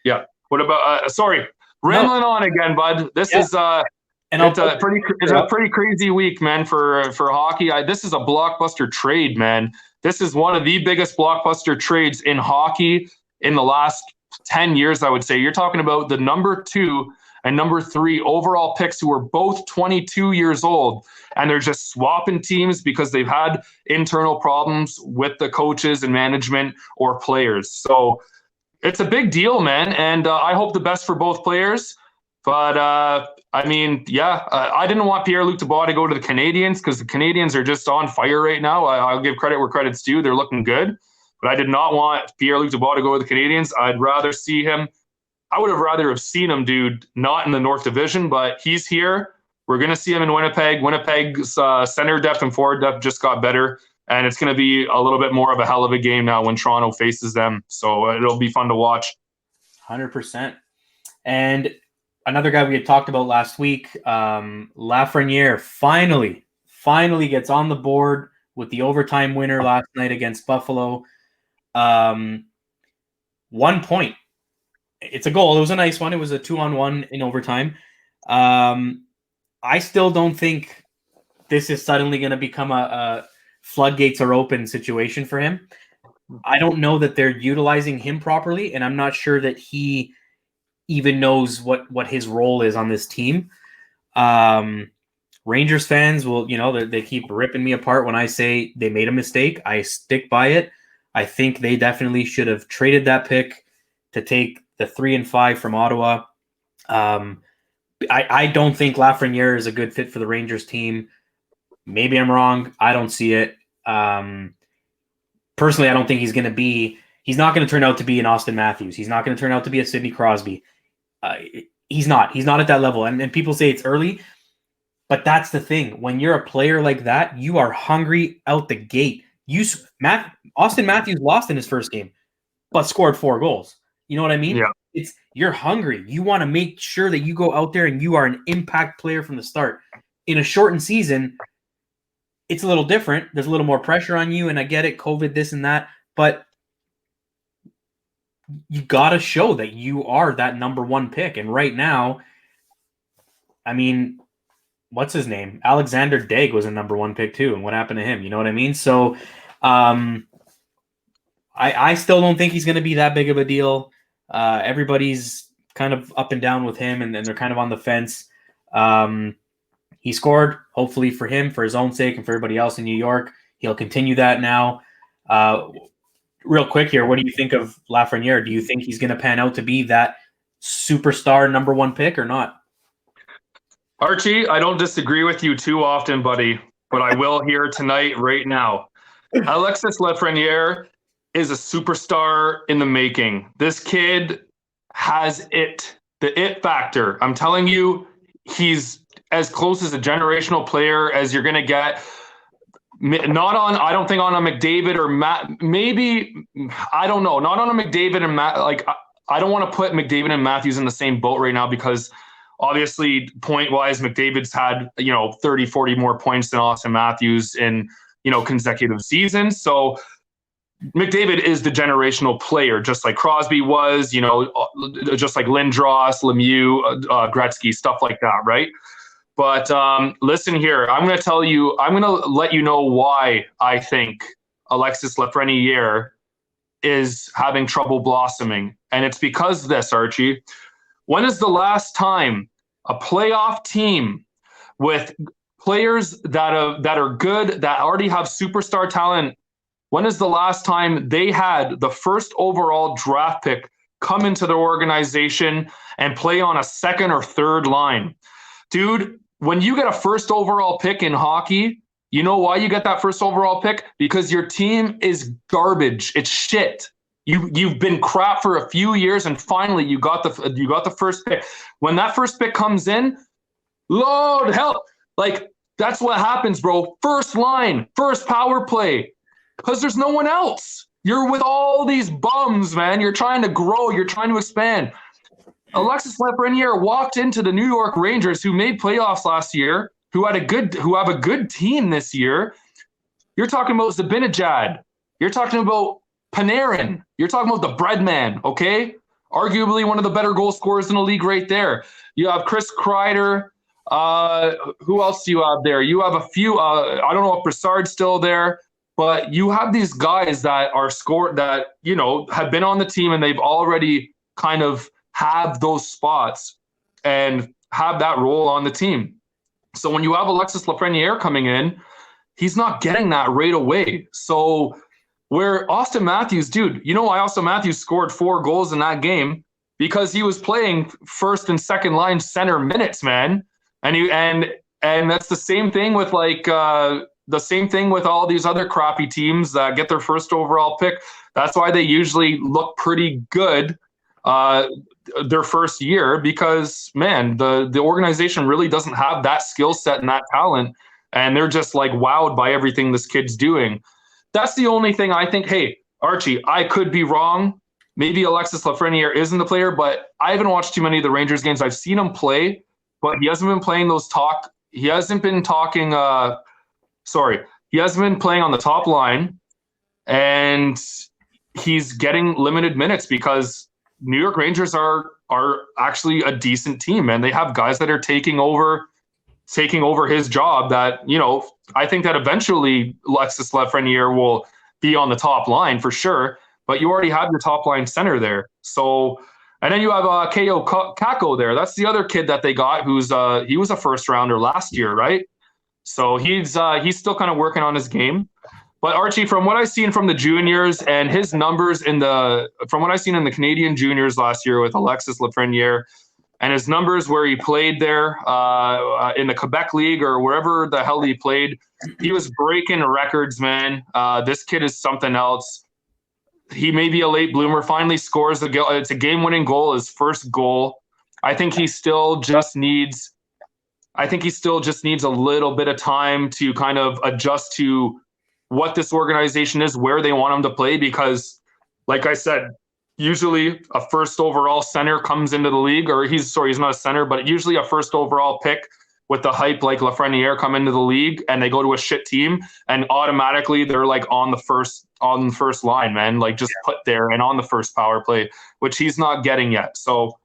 S2: Yeah. What about rambling on again, bud. This is it's a pretty crazy week, man, for hockey. This is a blockbuster trade, man. This is one of the biggest blockbuster trades in hockey in the last 10 years, I would say. You're talking about the number 2 and number 3 overall picks, who are both 22 years old, and they're just swapping teams because they've had internal problems with the coaches and management or players. So it's a big deal, man, and I hope the best for both players. But I mean, I didn't want Pierre-Luc Dubois to go to the Canadiens, because the Canadiens are just on fire right now. I'll give credit where credit's due. They're looking good. But I did not want Pierre-Luc Dubois to go to the Canadiens. I would have rather have seen him, dude, not in the North Division, but he's here. We're going to see him in Winnipeg. Winnipeg's center depth and forward depth just got better, and it's going to be a little bit more of a hell of a game now when Toronto faces them. So it'll be fun to watch.
S1: 100%. And another guy we had talked about last week, Lafreniere, finally gets on the board with the overtime winner last night against Buffalo. 1 point. It's a goal. It was a nice one. It was a 2-on-1 in overtime. I still don't think this is suddenly going to become a floodgates are open situation for him. I don't know that they're utilizing him properly, and I'm not sure that he even knows what his role is on this team. Rangers fans will, they keep ripping me apart when I say they made a mistake. I stick by it. I think they definitely should have traded that pick to take the 3 and 5 from Ottawa. I don't think Lafreniere is a good fit for the Rangers team. Maybe I'm wrong. I don't see it. Personally, I don't think he's not going to turn out to be an Austin Matthews. He's not going to turn out to be a Sidney Crosby. He's not at that level. And people say it's early, but that's the thing. When you're a player like that, you are hungry out the gate. Austin Matthews lost in his first game, but scored 4 goals. You know what I mean?
S2: Yeah.
S1: You're hungry. You want to make sure that you go out there and you are an impact player from the start. In a shortened season, it's a little different. There's a little more pressure on you, and I get it, COVID, this and that, but you got to show that you are that number 1 pick. And right now, I mean, what's his name? Alexander Daigle was a number 1 pick too, and what happened to him? You know what I mean? So I still don't think he's going to be that big of a deal. Everybody's kind of up and down with him, and they're kind of on the fence. He scored, hopefully for him, for his own sake, and for everybody else in New York. He'll continue that now. Real quick here, what do you think of Lafreniere? Do you think he's going to pan out to be that superstar number 1 pick or not?
S2: Archie, I don't disagree with you too often, buddy, but I will here tonight, right now. Alexis Lafreniere is a superstar in the making. This kid has the it factor. I'm telling you, he's as close as a generational player as you're going to get. I don't think on a McDavid or Matt, maybe, I don't know, not on a McDavid and Matt. Like, I don't want to put McDavid and Matthews in the same boat right now, because obviously point wise, McDavid's had, 30, 40 more points than Austin Matthews in, consecutive seasons. So McDavid is the generational player, just like Crosby was, just like Lindros, Lemieux, Gretzky, stuff like that, right? But listen here, I'm going to let you know why I think Alexis Lafreniere is having trouble blossoming. And it's because of this, Archie. When is the last time a playoff team with players that are good, that already have superstar talent, when is the last time they had the first overall draft pick come into their organization and play on a second or third line? Dude, when you get a first overall pick in hockey, you know why you get that first overall pick? Because your team is garbage. It's shit. You've been crap for a few years, and finally you got the first pick. When that first pick comes in, Lord help! Like, that's what happens, bro. First line, first power play, because there's no one else. You're with all these bums, man. You're trying to grow. You're trying to expand. Alexis Lafreniere walked into the New York Rangers, who made playoffs last year, who have a good team this year. You're talking about Zibanejad. You're talking about Panarin. You're talking about the bread man, okay? Arguably one of the better goal scorers in the league right there. You have Chris Kreider. Who else do you have there? You have a few. I don't know if Brassard's still there, but you have these guys that are have been on the team, and they've already kind of have those spots and have that role on the team. So when you have Alexis Lafreniere coming in, he's not getting that right away. So where Austin Matthews, dude, you know why Austin Matthews scored 4 goals in that game? Because he was playing first and second line center minutes, man. And that's the same thing with all these other crappy teams that get their first overall pick. That's why they usually look pretty good their first year, because, man, the organization really doesn't have that skill set and that talent, and they're just like wowed by everything this kid's doing. That's the only thing I think. Hey, Archie, I could be wrong. maybe Alexis Lafreniere isn't the player, but I haven't watched too many of the Rangers games. I've seen him play, but he hasn't been playing he hasn't been talking, he hasn't been playing on the top line, and he's getting limited minutes because New York Rangers are actually a decent team, and they have guys that are taking over his job that, I think that eventually Alexis Lafreniere will be on the top line for sure, but you already have your top line center there. So, and then you have Ko Kako there. That's the other kid that they got he was a first rounder last year, right? So he's still kind of working on his game. But Archie, from what I've seen from the juniors and his numbers from what I've seen in the Canadian juniors last year with Alexis Lafreniere, and his numbers where he played there in the Quebec League or wherever the hell he played, he was breaking records, man. This kid is something else. He may be a late bloomer. Finally scores the goal. It's a game-winning goal, his first goal. I think he still just needs a little bit of time to kind of adjust to what this organization is, where they want him to play, because, like I said, usually a first overall center comes into the league, or he's not a center, but usually a first overall pick with the hype like Lafreniere come into the league and they go to a shit team and automatically they're like on the first line, man, like just put there and on the first power play, which he's not getting yet. So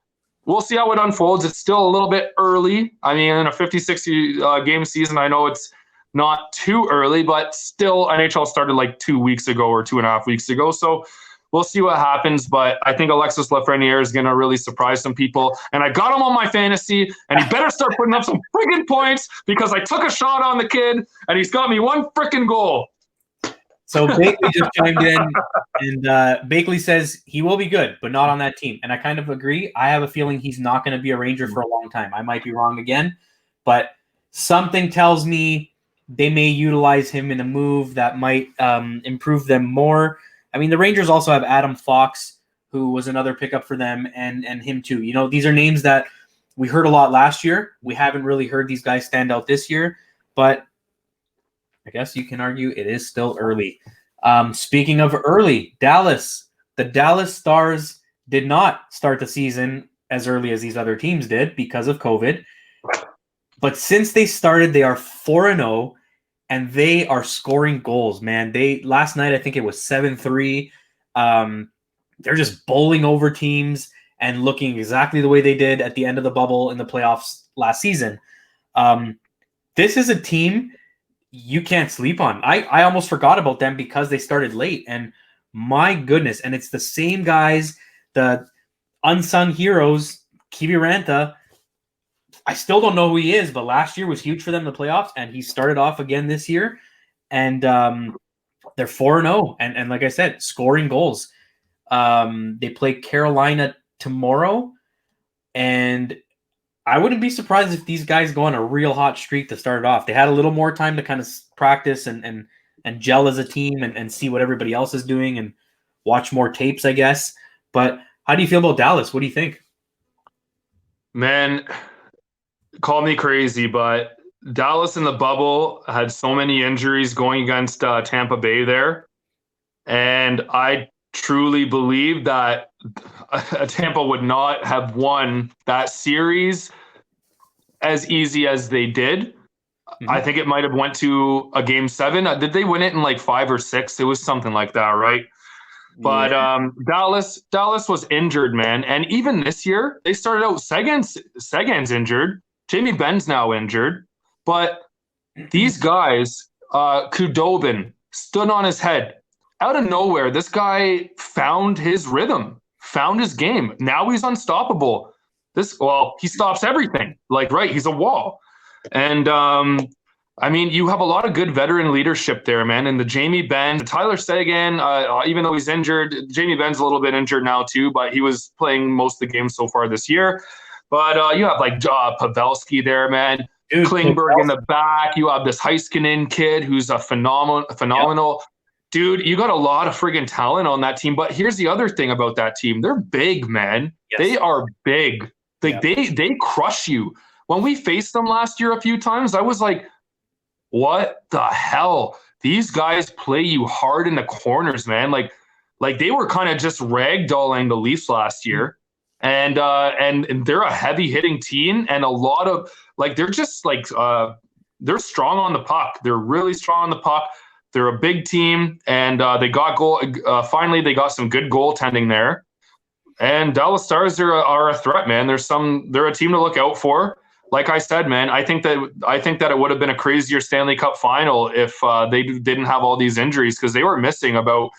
S2: we'll see how it unfolds. It's still a little bit early. I mean, in a 50-60 game season, I know it's not too early, but still NHL started like 2 weeks ago or 2.5 weeks ago. So we'll see what happens, but I think Alexis Lafreniere is going to really surprise some people. And I got him on my fantasy, and he better start putting up some friggin' points because I took a shot on the kid, and he's got me one frickin' goal.
S1: So Bakley just chimed in, and Bakley says he will be good, but not on that team. And I kind of agree. I have a feeling he's not going to be a Ranger for a long time. I might be wrong again, but something tells me they may utilize him in a move that might improve them more. I mean, the Rangers also have Adam Fox, who was another pickup for them, and him too. These are names that we heard a lot last year. We haven't really heard these guys stand out this year, but I guess you can argue it is still early. Speaking of early, the Dallas Stars did not start the season as early as these other teams did because of COVID. But since they started, they are 4-0. And they are scoring goals, man. Last night, I think it was 7-3. They're just bowling over teams and looking exactly the way they did at the end of the bubble in the playoffs last season. This is a team you can't sleep on. I almost forgot about them because they started late. And my goodness, and it's the same guys, the unsung heroes, Kiviranta. I still don't know who he is, but last year was huge for them in the playoffs, and he started off again this year. And they're 4-0, and like I said, scoring goals. They play Carolina tomorrow, and I wouldn't be surprised if these guys go on a real hot streak to start it off. They had a little more time to kind of practice and gel as a team and see what everybody else is doing and watch more tapes, I guess. But how do you feel about Dallas? What do you think?
S2: Man, call me crazy, but Dallas in the bubble had so many injuries going against Tampa Bay there. And I truly believe that Tampa would not have won that series as easy as they did. Mm-hmm. I think it might have went to a game 7. Did they win it in like 5 or 6? It was something like that, right? But Dallas was injured, man. And even this year, they started out Seguin's injured. Jamie Benn's now injured, but these guys, Kudobin stood on his head. Out of nowhere, this guy found his rhythm, found his game. Now he's unstoppable. He stops everything. He's a wall. And, you have a lot of good veteran leadership there, man. And the Jamie Benn, Tyler Seguin, even though he's injured, Jamie Benn's a little bit injured now too, but he was playing most of the games so far this year. But you have Pavelski there, man. Dude, Klingberg in the back. You have this Heiskanen kid who's a phenomenal. Yep. Dude, you got a lot of friggin' talent on that team. But here's the other thing about that team. They're big, man. Yes. They are big. They crush you. When we faced them last year a few times, I was like, what the hell? These guys play you hard in the corners, man. like they were kind of just ragdolling the Leafs last year. And they're a heavy hitting team, and a lot of like they're just like they're strong on the puck. They're really strong on the puck. They're a big team, and they got goal. Finally, they got some good goaltending there. And Dallas Stars are a threat, man. They're a team to look out for. Like I said, man, I think that it would have been a crazier Stanley Cup final if they didn't have all these injuries, because they were missing about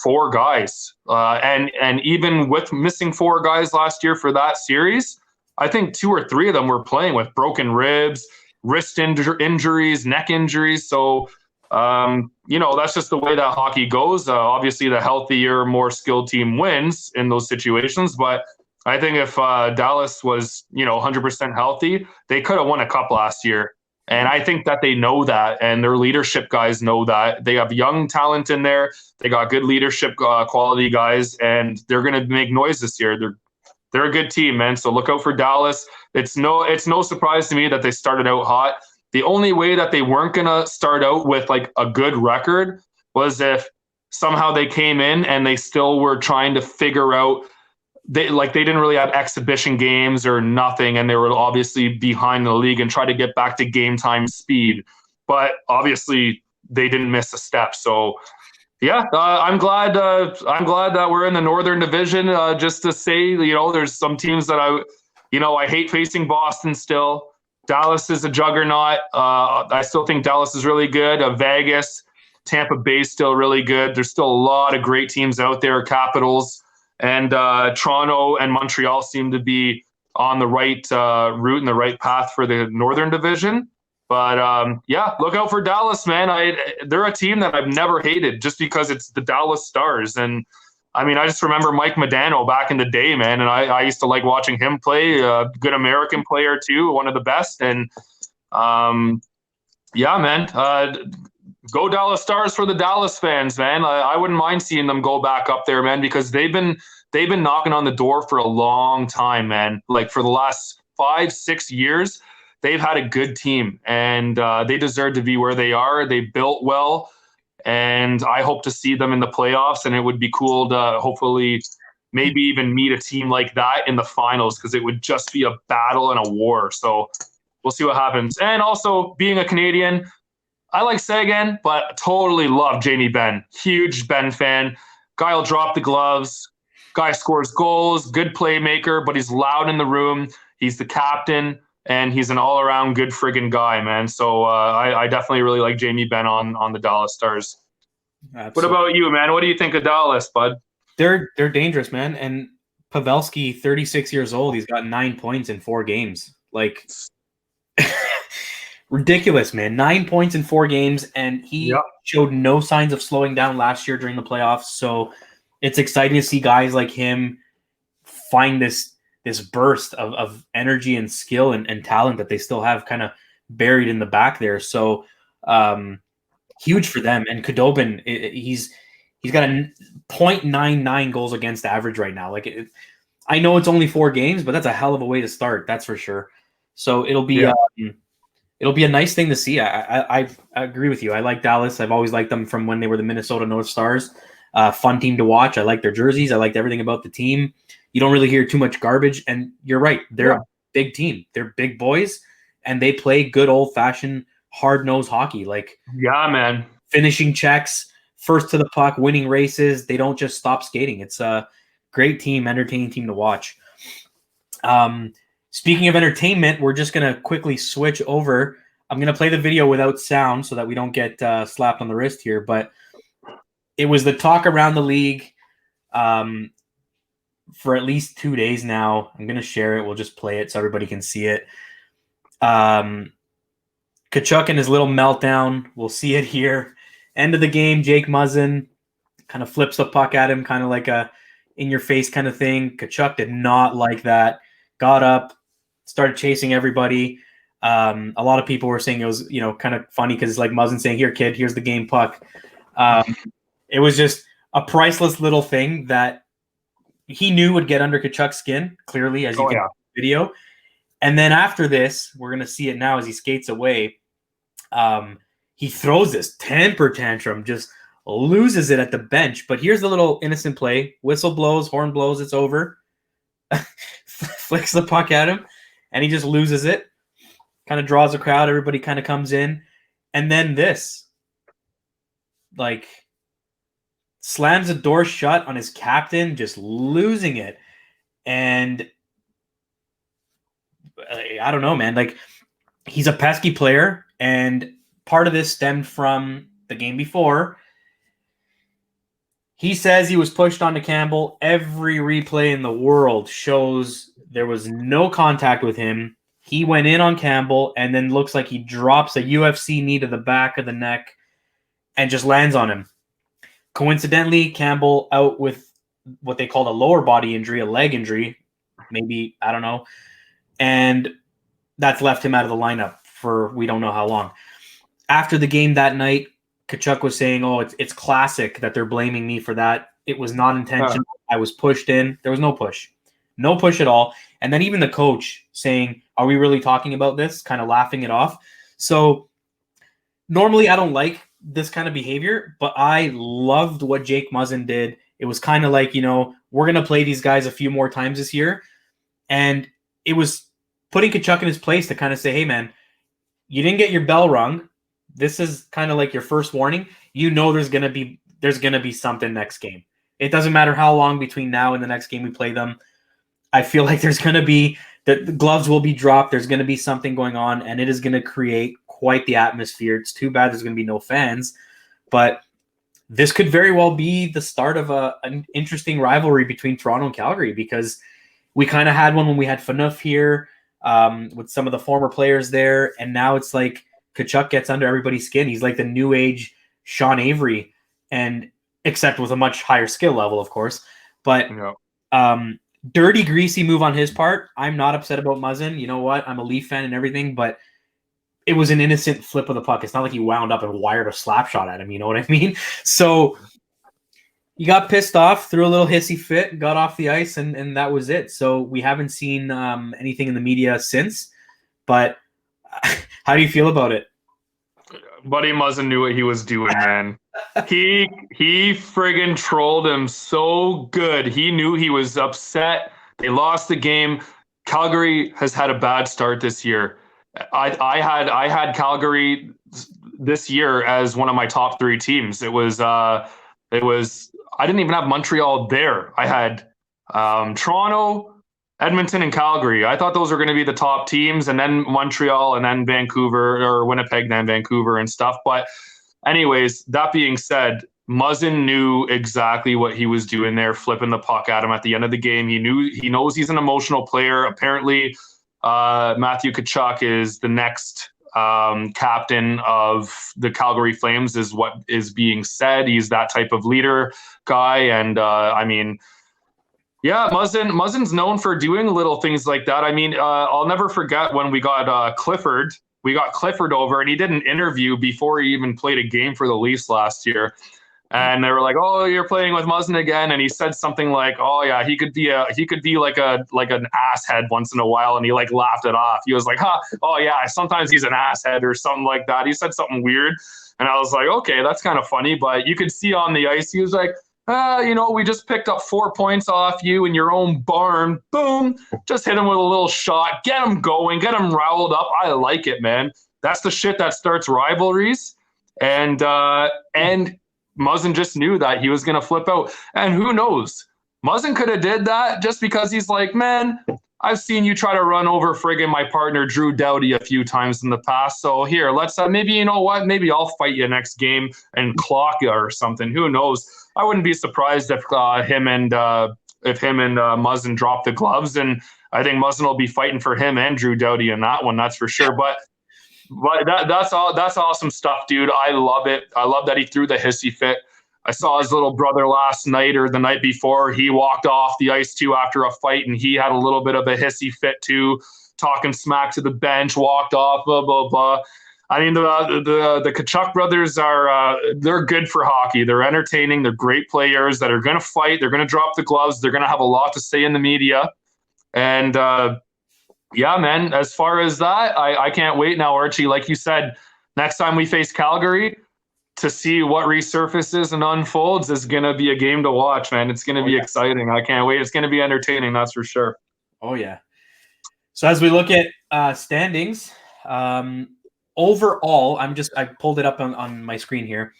S2: 4 guys. And even with missing 4 guys last year for that series, I think 2 or 3 of them were playing with broken ribs, wrist injuries, neck injuries. So, that's just the way that hockey goes. Obviously, the healthier, more skilled team wins in those situations. But I think if Dallas was, 100% healthy, they could have won a cup last year. And I think that they know that, and their leadership guys know that. They have young talent in there. They got good leadership quality guys, and they're going to make noise this year. They're a good team, man. So look out for Dallas. It's no surprise to me that they started out hot. The only way that they weren't going to start out with like a good record was if somehow they came in and they still were trying to figure out they didn't really have exhibition games or nothing, and they were obviously behind the league and try to get back to game time speed. But obviously they didn't miss a step. So yeah, I'm glad that we're in the Northern Division. Just to say, there's some teams that I hate facing Boston still. Dallas is a juggernaut. I still think Dallas is really good. Vegas, Tampa Bay still really good. There's still a lot of great teams out there. Capitals. And Toronto and Montreal seem to be on the right route and the right path for the Northern Division. But look out for Dallas, man. They're a team that I've never hated just because it's the Dallas Stars. And I mean, I just remember Mike Modano back in the day, man. And I used to like watching him play. A good American player too, one of the best. And man. Go Dallas Stars for the Dallas fans, man. I wouldn't mind seeing them go back up there, man, because they've been knocking on the door for a long time, man. Like for the last 5-6 years, they've had a good team, and they deserve to be where they are. They built well, and I hope to see them in the playoffs, and it would be cool to hopefully maybe even meet a team like that in the finals, because it would just be a battle and a war. So we'll see what happens. And also, being a Canadian, I like Sagan, but totally love Jamie Benn. Huge Benn fan. Guy will drop the gloves. Guy scores goals, good playmaker, but he's loud in the room. He's the captain, and he's an all-around good friggin' guy, man. So I definitely really like Jamie Benn on the Dallas Stars. Absolutely. What about you, man? What do you think of Dallas, bud?
S1: They're dangerous, man. And Pavelski, 36 years old, he's got 9 points in 4 games. Like ridiculous, man. 9 points in 4 games, and he showed no signs of slowing down last year during the playoffs. So it's exciting to see guys like him find this burst of energy and skill and talent that they still have kind of buried in the back there. So huge for them. And Khudobin, he's got a 0.99 goals against average right now. Like I know it's only 4 games, but that's a hell of a way to start. That's for sure. So it'll be a nice thing to see. I agree with you. I like Dallas. I've always liked them from when they were the Minnesota North Stars. Fun team to watch. I like their jerseys. I liked everything about the team. You don't really hear too much garbage. And you're right. They're a big team. They're big boys, and they play good old-fashioned hard-nosed hockey. Like,
S2: yeah, man.
S1: Finishing checks, first to the puck, winning races. They don't just stop skating. It's a great team, entertaining team to watch. Speaking of entertainment, we're just going to quickly switch over. I'm going to play the video without sound so that we don't get slapped on the wrist here. But it was the talk around the league for at least 2 days now. I'm going to share it. We'll just play it so everybody can see it. Tkachuk and his little meltdown. We'll see it here. End of the game, Jake Muzzin kind of flips the puck at him, kind of like a in-your-face kind of thing. Tkachuk did not like that. Got up, started chasing everybody. A lot of people were saying it was, kind of funny because it's like Muzzin saying, "Here, kid, here's the game puck." It was just a priceless little thing that he knew would get under Tkachuk's skin, clearly, as you can see in the video. And then after this, we're going to see it now as he skates away. He throws this temper tantrum just loses it at the bench. But here's the little innocent play. Whistle blows, horn blows, it's over. Flicks the puck at him, and he just loses it. Kind of draws a crowd. Everybody kind of comes in. And then this. Like, slams the door shut on his captain, just losing it. And I don't know, man. Like, he's a pesky player, and part of this stemmed from the game before. He says he was pushed onto Campbell. Every replay in the world shows there was no contact with him. He went in on Campbell, and then looks like he drops a UFC knee to the back of the neck and just lands on him. Coincidentally, Campbell out with what they called a lower body injury, a leg injury, maybe, I don't know. And that's left him out of the lineup for we don't know how long. After the game that night, Tkachuk was saying, it's classic that they're blaming me for that. It was not intentional. I was pushed in. There was no push. No push at all. And then even the coach saying, are we really talking about this? Kind of laughing it off. So normally I don't like this kind of behavior, but I loved what Jake Muzzin did. It was kind of like, we're going to play these guys a few more times this year. And it was putting Tkachuk in his place to kind of say, hey, man, you didn't get your bell rung. This is kind of like your first warning. There's going to be something next game. It doesn't matter how long between now and the next game we play them. I feel like there's going to be the gloves will be dropped. There's going to be something going on, and it is going to create quite the atmosphere. It's too bad there's going to be no fans, but this could very well be the start of an interesting rivalry between Toronto and Calgary, because we kind of had one when we had Phaneuf here with some of the former players there, and now it's like Tkachuk gets under everybody's skin. He's like the new age Sean Avery, and except with a much higher skill level, of course. But dirty, greasy move on his part. I'm not upset about Muzzin. You know what? I'm a Leaf fan and everything, but it was an innocent flip of the puck. It's not like he wound up and wired a slap shot at him. You know what I mean? So he got pissed off, threw a little hissy fit, got off the ice, and that was it. So we haven't seen anything in the media since. But how do you feel about it?
S2: Buddy Muzzin knew what he was doing, man. He friggin' trolled him so good. He knew he was upset. They lost the game. Calgary has had a bad start this year. I had Calgary this year as one of my top 3 teams. It was I didn't even have Montreal there. I had Toronto, Edmonton, and Calgary. I thought those were going to be the top teams, and then Montreal, and then Vancouver, or Winnipeg, then Vancouver and stuff. But anyways, that being said, Muzzin knew exactly what he was doing there, flipping the puck at him at the end of the game. He knows he's an emotional player. Apparently, Matthew Tkachuk is the next captain of the Calgary Flames, is what is being said. He's that type of leader guy. And Muzzin's known for doing little things like that. I mean, I'll never forget when we got Clifford. We got Clifford over, and he did an interview before he even played a game for the Leafs last year. And they were like, "Oh, you're playing with Muzzin again," and he said something like, "Oh yeah, he could be like an asshead once in a while," and he like laughed it off. He was like, "Huh, oh yeah, sometimes he's an asshead," or something like that. He said something weird, and I was like, "Okay, that's kind of funny." But you could see on the ice, he was like, we just picked up 4 points off you in your own barn. Boom, just hit him with a little shot, get him going, get him riled up. I like it, man. That's the shit that starts rivalries, and Muzzin just knew that he was going to flip out. And who knows? Muzzin could have did that just because he's like, man, I've seen you try to run over friggin' my partner Drew Doughty a few times in the past. So here, let's maybe, you know what? Maybe I'll fight you next game and clock you or something. Who knows? I wouldn't be surprised if him and Muzzin drop the gloves. And I think Muzzin will be fighting for him and Drew Doughty in that one. That's for sure. But that's awesome stuff, dude. I love it. I love that he threw the hissy fit. I saw his little brother last night or the night before. He walked off the ice too after a fight, and he had a little bit of a hissy fit too, talking smack to the bench, walked off, blah, blah, blah. I mean, the Tkachuk brothers they're good for hockey. They're entertaining. They're great players that are going to fight. They're going to drop the gloves. They're going to have a lot to say in the media. And, yeah, man, as far as that, I can't wait now, Archie. Like you said, next time we face Calgary, to see what resurfaces and unfolds is going to be a game to watch, man. It's going to be exciting. I can't wait. It's going to be entertaining, that's for sure.
S1: Oh, yeah. So as we look at standings, overall, I pulled it up on my screen here.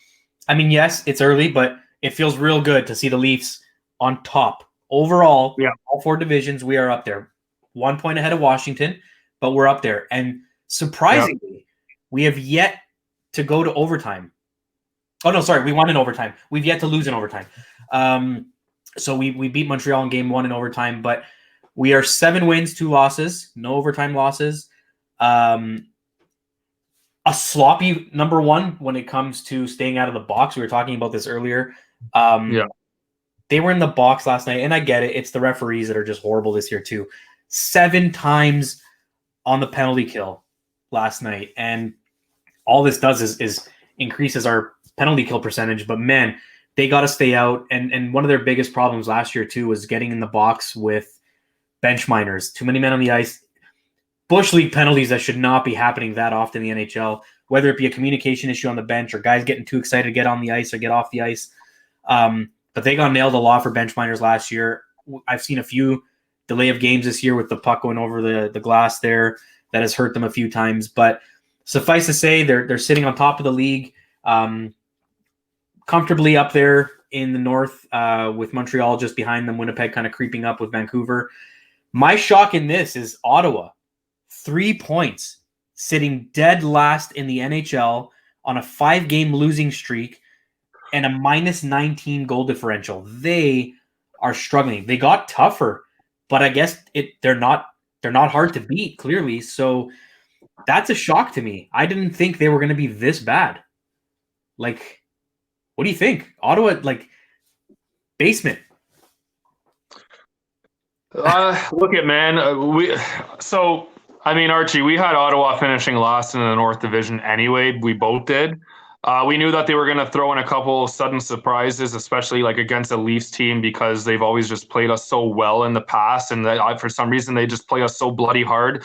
S1: I mean, yes, it's early, but it feels real good to see the Leafs on top. Overall, all 4 divisions, we are up there. 1 point ahead of Washington, but we're up there. And surprisingly, we have yet to go to overtime. Oh, no, sorry. We won in overtime. We've yet to lose in overtime. So we beat Montreal in game 1 in overtime, but we are 7 wins, 2 losses, no overtime losses. A sloppy number 1 when it comes to staying out of the box. We were talking about this earlier. They were in the box last night, and I get it. It's the referees that are just horrible this year too. 7 times on the penalty kill last night, and all this does is increases our penalty kill percentage. But man, they got to stay out. And one of their biggest problems last year too was getting in the box with bench minors. Too many men on the ice. Bush League penalties that should not be happening that often in the NHL, whether it be a communication issue on the bench or guys getting too excited to get on the ice or get off the ice. But they got nailed a lot for bench minors last year. I've seen a few delay of games this year with the puck going over the glass there that has hurt them a few times. But suffice to say, they're sitting on top of the league, comfortably up there in the north, with Montreal just behind them, Winnipeg kind of creeping up with Vancouver. My shock in this is Ottawa, 3 points, sitting dead last in the NHL on a 5-game losing streak and a -19 goal differential. They are struggling. They got tougher, but I guess they're not hard to beat, clearly. So that's a shock to me. I didn't think they were going to be this bad. Like, what do you think? Ottawa, like, basement.
S2: Look at, man. Archie, we had Ottawa finishing last in the North Division anyway. We both did. We knew that they were going to throw in a couple sudden surprises, especially like against a Leafs team, because they've always just played us so well in the past, and for some reason they just play us so bloody hard.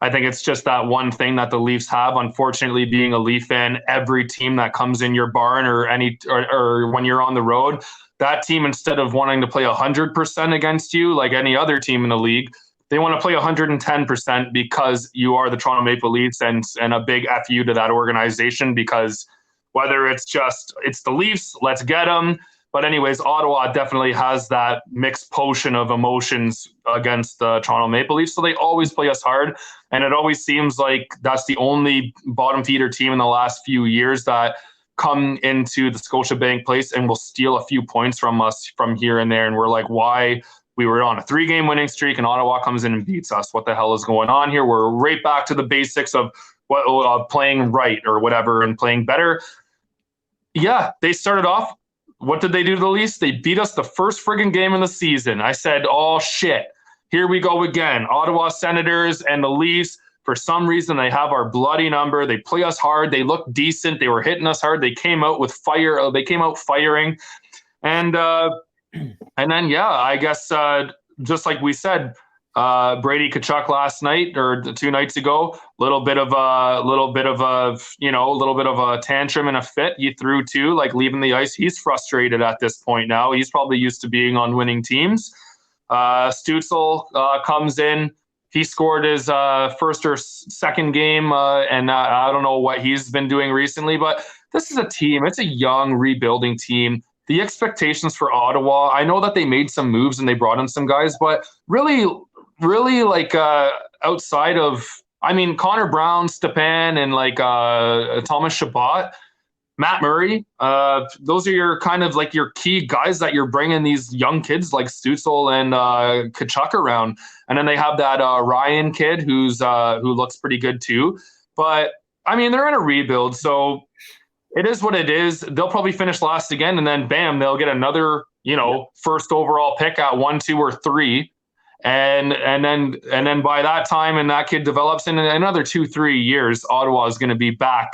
S2: I think it's just that one thing that the Leafs have. Unfortunately, being a Leaf fan, every team that comes in your barn or when you're on the road, that team, instead of wanting to play 100% against you like any other team in the league, they want to play 110% because you are the Toronto Maple Leafs, and a big FU to that organization, because whether it's the Leafs, let's get them. But anyways, Ottawa definitely has that mixed potion of emotions against the Toronto Maple Leafs. So they always play us hard. And it always seems like that's the only bottom feeder team in the last few years that come into the Scotiabank place and will steal a few points from us from here and there. And we're like, why? We were on a 3-game winning streak and Ottawa comes in and beats us. What the hell is going on here? We're right back to the basics of playing right or whatever and playing better. Yeah, they started off. What did they do to the Leafs? They beat us the first friggin' game in the season. I said, oh, shit. Here we go again. Ottawa Senators and the Leafs, for some reason, they have our bloody number. They play us hard. They look decent. They were hitting us hard. They came out with fire. They came out firing. And then, I guess just like we said, Brady Tkachuk last night or 2 nights ago, a little bit of a tantrum and a fit. He threw too, like leaving the ice. He's frustrated at this point now. He's probably used to being on winning teams. Stützle comes in. He scored his first or second game, and I don't know what he's been doing recently, but this is a team. It's a young, rebuilding team. The expectations for Ottawa, I know that they made some moves and they brought in some guys, but really like outside of, Connor Brown, Stepan, and like Thomas Chabot, Matt Murray, those are your kind of like your key guys that you're bringing these young kids like Stützle and Tkachuk around. And then they have that Ryan kid who looks pretty good too. But they're in a rebuild, so it is what it is. They'll probably finish last again, and then bam, they'll get another, first overall pick at 1, 2, or 3. And then by that time, and that kid develops in another 2-3 years, Ottawa is going to be back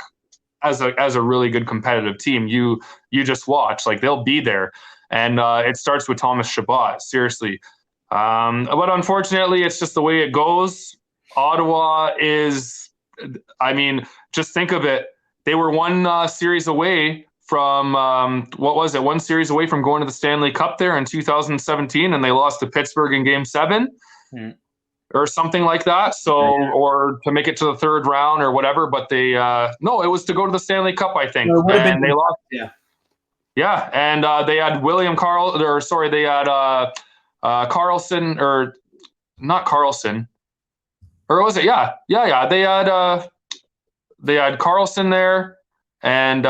S2: as a really good competitive team. You just watch, like they'll be there. And it starts with Thomas Chabot, seriously. But unfortunately, it's just the way it goes. Ottawa is, just think of it. They were one series away from what was it? One series away from going to the Stanley Cup there in 2017, and they lost to Pittsburgh in Game 7. Or something like that. So, or to make it to the third round or whatever. But they, no, it was to go to the Stanley Cup, I think.
S1: No,
S2: and they lost.
S1: Yeah.
S2: Yeah. And they had they had Carlson, or not Carlson. Or was it? Yeah. They had Carlson there, and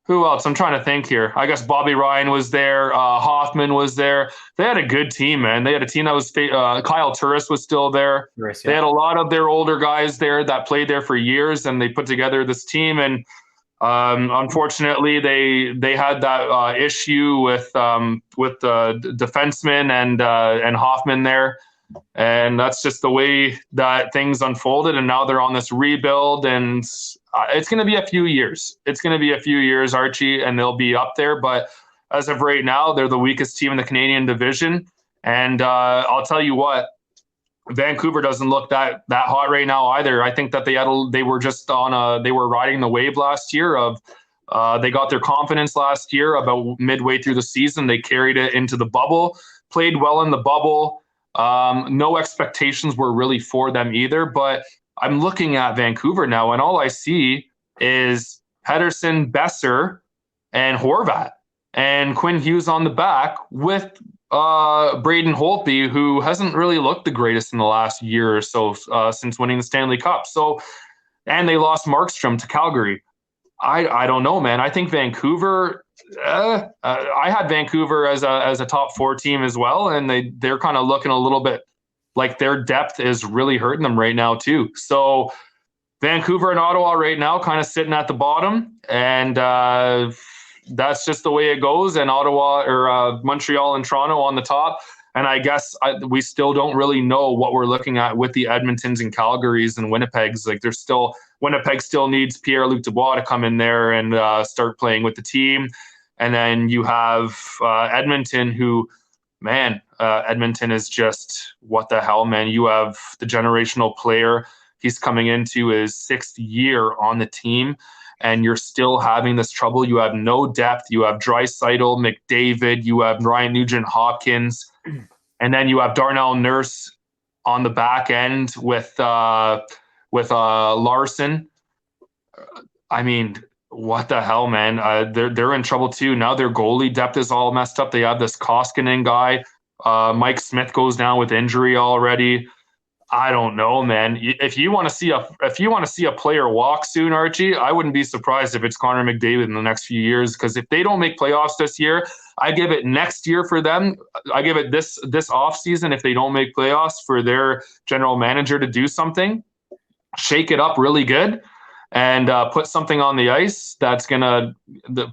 S2: who else? I'm trying to think here. I guess Bobby Ryan was there. Hoffman was there. They had a good team, man. They had a team that was Kyle Turris was still there.
S1: Turris,
S2: They had a lot of their older guys there that played there for years, and they put together this team. And unfortunately, they had that issue with the defenseman and Hoffman there. And that's just the way that things unfolded. And now they're on this rebuild, and it's going to be a few years. It's going to be a few years, Archie, and they'll be up there. But as of right now, they're the weakest team in the Canadian division. And I'll tell you what, Vancouver doesn't look that hot right now either. I think that they were just they were riding the wave last year of they got their confidence last year about midway through the season. They carried it into the bubble, played well in the bubble. No expectations were really for them either, but I'm looking at Vancouver now, and all I see is Pedersen, Besser, and Horvat, and Quinn Hughes on the back with Braden Holtby, who hasn't really looked the greatest in the last year or so since winning the Stanley Cup. So, and they lost Markstrom to Calgary. I don't know, man. I think Vancouver. I had Vancouver as a top 4 team as well, and they're kind of looking a little bit like their depth is really hurting them right now too. So Vancouver and Ottawa right now kind of sitting at the bottom, and that's just the way it goes. And Ottawa or Montreal and Toronto on the top. And I guess we still don't really know what we're looking at with the Edmontons and Calgarys and Winnipegs. Like Winnipeg still needs Pierre-Luc Dubois to come in there and start playing with the team. And then you have Edmonton, who, man, Edmonton is just, what the hell, man. You have the generational player. He's coming into his 6th year on the team, and you're still having this trouble. You have no depth. You have Draisaitl, McDavid. You have Ryan Nugent-Hopkins. And then you have Darnell Nurse on the back end with Larson. I mean, what the hell, man? They're in trouble too. Now their goalie depth is all messed up. They have this Koskinen guy. Mike Smith goes down with injury already. I don't know, man. If you want to see a player walk soon, Archie, I wouldn't be surprised if it's Connor McDavid in the next few years. Because if they don't make playoffs this year, I give it next year for them. I give it this offseason if they don't make playoffs for their general manager to do something, shake it up really good, and put something on the ice that's gonna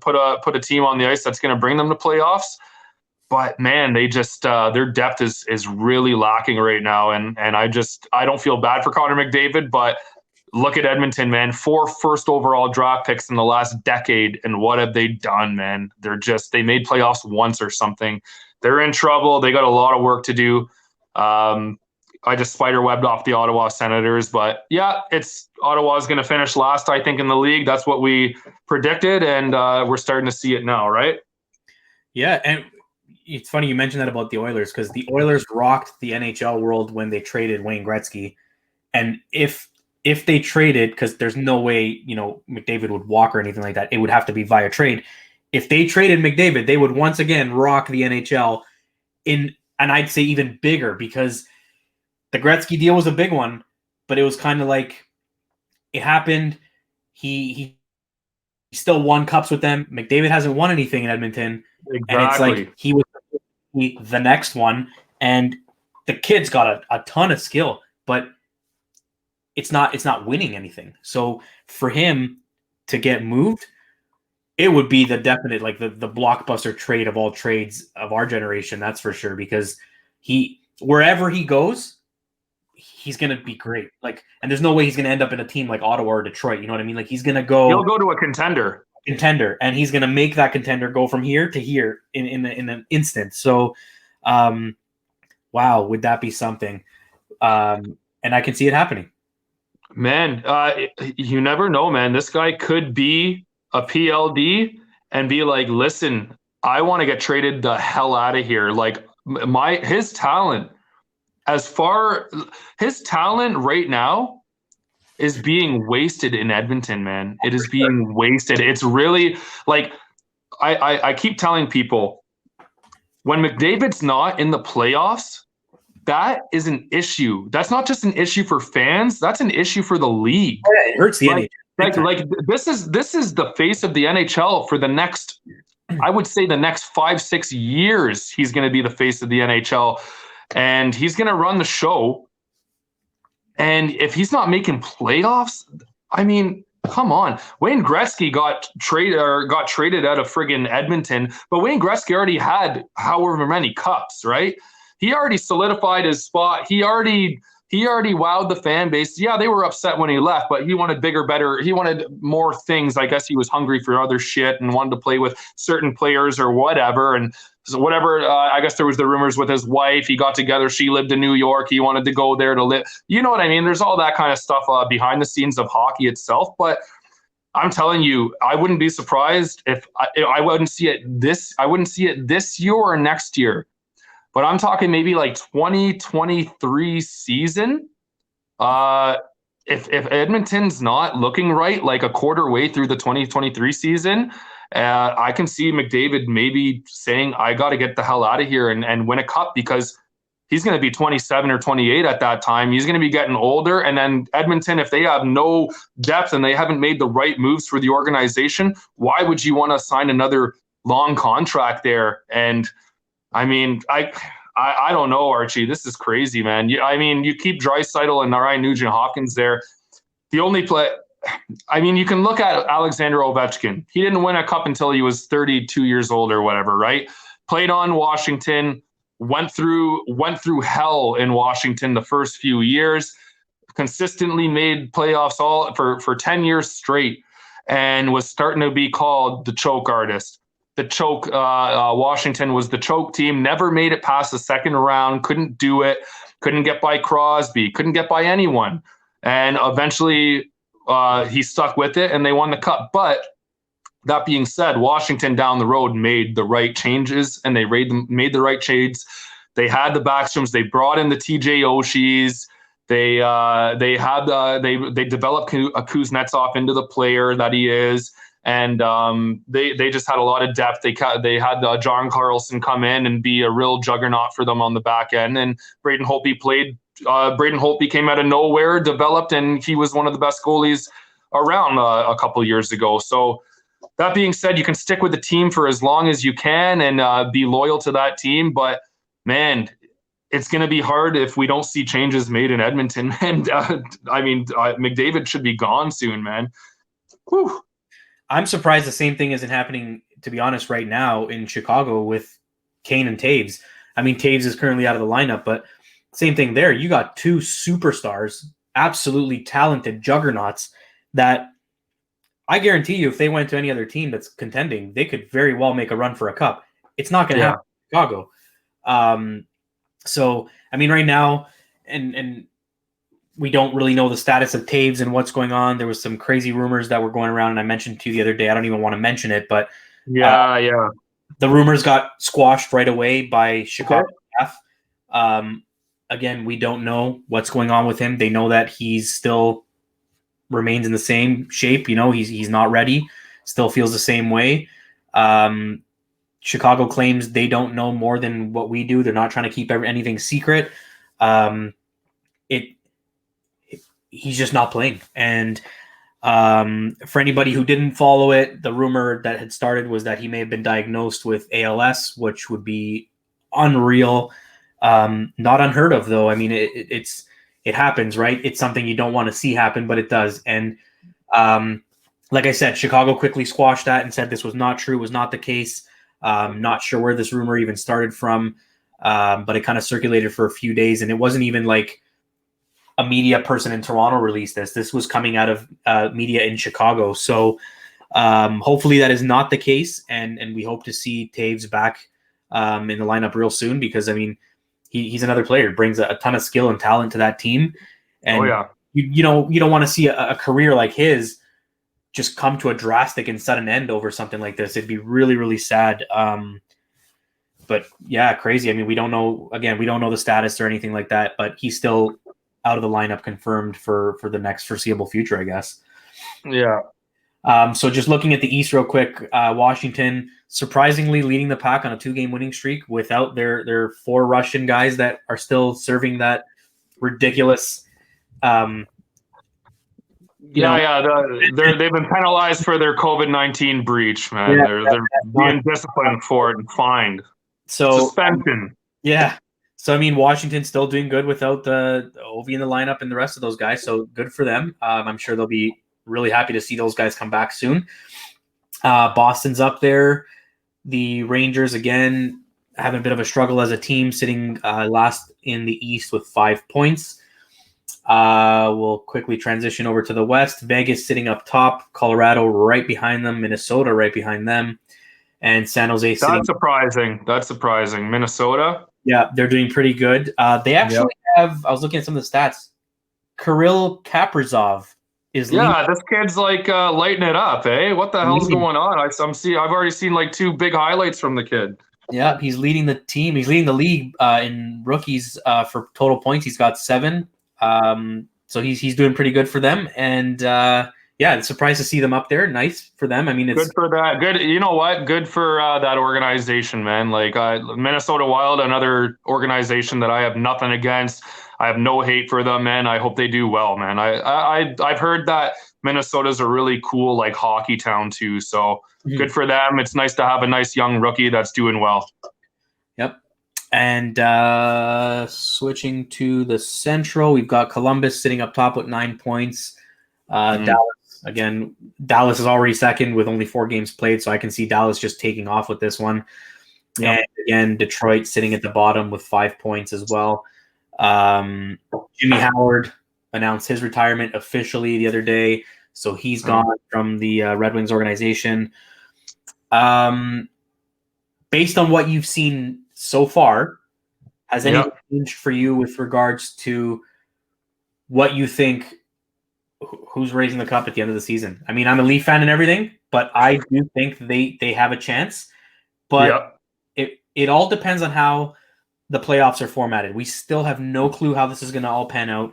S2: put a team on the ice that's gonna bring them to playoffs. But man, they just their depth is really lacking right now, and I don't feel bad for Connor McDavid, but look at Edmonton, man. 4 first overall draft picks in the last decade, and what have they done, man? They made playoffs once or something. They're in trouble. They got a lot of work to do. I just spiderwebbed off the Ottawa Senators, but yeah, Ottawa's going to finish last, I think, in the league. That's what we predicted, and we're starting to see it now, right?
S1: Yeah, and it's funny you mentioned that about the Oilers, because the Oilers rocked the NHL world when they traded Wayne Gretzky, and if they traded, because there's no way McDavid would walk or anything like that, it would have to be via trade. If they traded McDavid, they would once again rock the NHL and I'd say even bigger, because the Gretzky deal was a big one, but it was kind of like it happened. He still won cups with them. McDavid hasn't won anything in Edmonton.
S2: Exactly.
S1: And it's like he was the next one. And the kid's got a ton of skill, but it's not winning anything. So for him to get moved, it would be the definite, like the blockbuster trade of all trades of our generation. That's for sure, because wherever he goes, he's going to be great. Like, and there's no way he's going to end up in a team like Ottawa or Detroit. You know what I mean? Like, he'll
S2: go to a contender,
S1: and he's going to make that contender go from here to here in an instant. So, wow, would that be something? And I can see it happening.
S2: Man, you never know, man. This guy could be a PLD and be like, listen, I want to get traded the hell out of here. Like his talent, as far his talent right now is being wasted in Edmonton, man. It is being wasted. It's really like I keep telling people when McDavid's not in the playoffs, that is an issue. That's not just an issue for fans. That's an issue for the league.
S1: Oh, yeah, it hurts the NHL.
S2: Like this is the face of the NHL for the next, I would say the next 5-6 years. He's going to be the face of the NHL, and he's going to run the show. And if he's not making playoffs, I mean, come on. Wayne Gretzky got traded out of friggin' Edmonton, but Wayne Gretzky already had however many cups, right? He already solidified his spot. He already wowed the fan base. Yeah, they were upset when he left, but he wanted bigger, better. He wanted more things. I guess he was hungry for other shit and wanted to play with certain players or whatever. And so whatever, I guess there was the rumors with his wife. He got together. She lived in New York. He wanted to go there to live. You know what I mean? There's all that kind of stuff behind the scenes of hockey itself. But I'm telling you, I wouldn't be surprised if I wouldn't see it this. I wouldn't see it this year or next year. But I'm talking maybe like 2023 season. If Edmonton's not looking right, like a quarter way through the 2023 season, I can see McDavid maybe saying, I got to get the hell out of here and win a cup, because he's going to be 27 or 28 at that time. He's going to be getting older. And then Edmonton, if they have no depth and they haven't made the right moves for the organization, why would you want to sign another long contract there? And I mean, I don't know, Archie. This is crazy, man. You keep Draisaitl and Ryan Nugent-Hopkins there. The only play, I mean, you can look at Alexander Ovechkin. He didn't win a cup until he was 32 years old or whatever, right? Played on Washington, went through hell in Washington the first few years, consistently made playoffs all for 10 years straight, and was starting to be called the choke artist. The choke, Washington was the choke team, never made it past the second round, couldn't do it, couldn't get by Crosby, couldn't get by anyone. And eventually he stuck with it and they won the cup. But that being said, Washington down the road made the right changes and they made the right trades. They had the Backstroms, they brought in the TJ Oshies. They developed Kuznetsov into the player that he is. And they just had a lot of depth. They had John Carlson come in and be a real juggernaut for them on the back end. And Braden Holtby played. Braden Holtby came out of nowhere, developed, and he was one of the best goalies around a couple of years ago. So that being said, you can stick with the team for as long as you can and be loyal to that team. But man, it's going to be hard if we don't see changes made in Edmonton. And McDavid should be gone soon, man. Whew.
S1: I'm surprised the same thing isn't happening, to be honest, right now in Chicago with Kane and Taves. I mean, Taves is currently out of the lineup, but same thing there. You got two superstars, absolutely talented juggernauts that I guarantee you if they went to any other team that's contending, they could very well make a run for a cup. It's not going to happen in Chicago. So, I mean, right now, and we don't really know the status of Taves and what's going on. There was some crazy rumors that were going around, and I mentioned to you the other day. I don't even want to mention it, but the rumors got squashed right away by Chicago staff. Again, we don't know what's going on with him. They know that he's still remains in the same shape. You know, he's not ready. Still feels the same way. Chicago claims they don't know more than what we do. They're not trying to keep anything secret. He's just not playing. And for anybody who didn't follow it, the rumor that had started was that he may have been diagnosed with ALS, which would be unreal. Not unheard of, though. I mean, it happens, right? It's something you don't want to see happen, but it does. And like I said, Chicago quickly squashed that and said this was not true, was not the case. Not sure where this rumor even started from, but it kind of circulated for a few days, and it wasn't even like a media person in Toronto released this. This was coming out of media in Chicago. So hopefully that is not the case, and we hope to see Taves back in the lineup real soon, because, I mean, he's another player, brings a ton of skill and talent to that team. And you don't want to see a career like his just come to a drastic and sudden end over something like this. It'd be really, really sad. But yeah, crazy. I mean, we don't know the status or anything like that, but he's still out of the lineup confirmed for the next foreseeable future, I guess.
S2: Yeah.
S1: So just looking at the East real quick, Washington surprisingly leading the pack on a 2-game winning streak without their 4 Russian guys that are still serving that ridiculous.
S2: They've been penalized for their COVID-19 breach, man. They're being disciplined for it and fined.
S1: So
S2: suspension.
S1: Yeah. So I mean, Washington's still doing good without the Ovi in the lineup and the rest of those guys. So good for them. I'm sure they'll be really happy to see those guys come back soon. Boston's up there. The Rangers again having a bit of a struggle as a team, sitting last in the East with 5 points. We'll quickly transition over to the West. Vegas sitting up top, Colorado right behind them, Minnesota right behind them, and San Jose sitting.
S2: That's surprising. Minnesota?
S1: Yeah, they're doing pretty good. They actually have, I was looking at some of the stats, Kirill Kaprizov is leading.
S2: Yeah, this kid's like lighting it up, eh? What the hell's going on? I've already seen like 2 big highlights from the kid.
S1: Yeah, he's leading the team. He's leading the league in rookies for total points. He's got 7. So he's doing pretty good for them. And surprised to see them up there. Nice for them. I mean, it's
S2: good for that. Good. You know what? Good for that organization, man. Like Minnesota Wild, another organization that I have nothing against. I have no hate for them, man. I hope they do well, man. I've heard that Minnesota's a really cool like hockey town too. So good for them. It's nice to have a nice young rookie that's doing well.
S1: Yep. And switching to the Central, we've got Columbus sitting up top with 9 points. Dallas is already second with only 4 games played, so I can see Dallas just taking off with this one. Yep. And again, Detroit sitting at the bottom with 5 points as well. Jimmy Howard announced his retirement officially the other day, so he's gone from the Red Wings organization. Based on what you've seen so far, has anything changed for you with regards to what you think, who's raising the cup at the end of the season? I mean, I'm a Leaf fan and everything, but I do think they have a chance. But it all depends on how the playoffs are formatted. We still have no clue how this is going to all pan out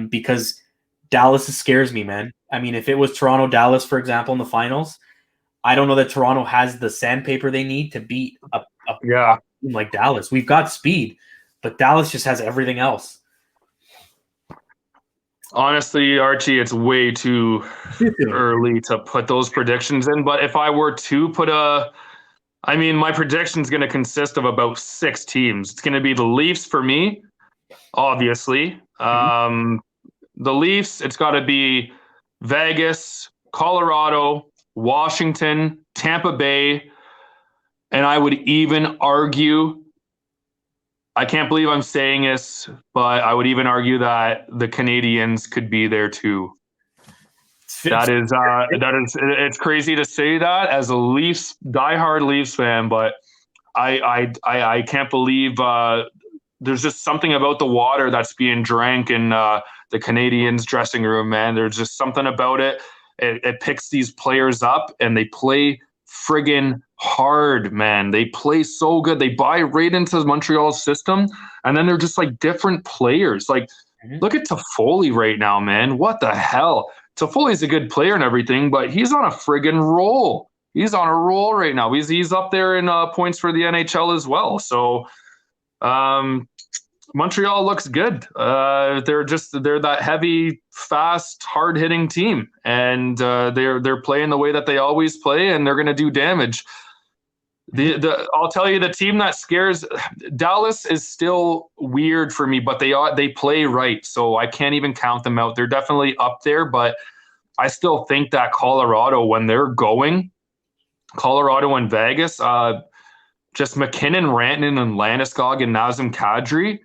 S1: because Dallas scares me, man. I mean, if it was Toronto-Dallas, for example, in the finals, I don't know that Toronto has the sandpaper they need to beat a team like Dallas. We've got speed, but Dallas just has everything else.
S2: Honestly, Archie, it's way too early to put those predictions in. But if I were to put my prediction's going to consist of about 6 teams. It's going to be the Leafs for me, obviously. The Leafs, it's got to be Vegas, Colorado, Washington, Tampa Bay, and I would even argue, I can't believe I'm saying this, but I would even argue that the Canadiens could be there too. That is it's crazy to say that as a diehard Leafs fan, but I can't believe there's just something about the water that's being drank in the Canadiens dressing room, man. There's just something about it. It picks these players up and they play friggin' hard, man. They play so good. They buy right into Montreal's system, and then they're just like different players. Like, look at Toffoli right now, man. What the hell? Toffoli's a good player and everything, but he's on a friggin' roll. He's on a roll right now. He's up there in points for the NHL as well. So Montreal looks good. They're that heavy, fast, hard-hitting team, and they're playing the way that they always play, and they're going to do damage. I'll tell you, the team that scares Dallas is still weird for me, but they play right, so I can't even count them out. They're definitely up there, but I still think that Colorado, when they're going, Colorado and Vegas, just McKinnon, Rantanen, and Landeskog and Nazem Kadri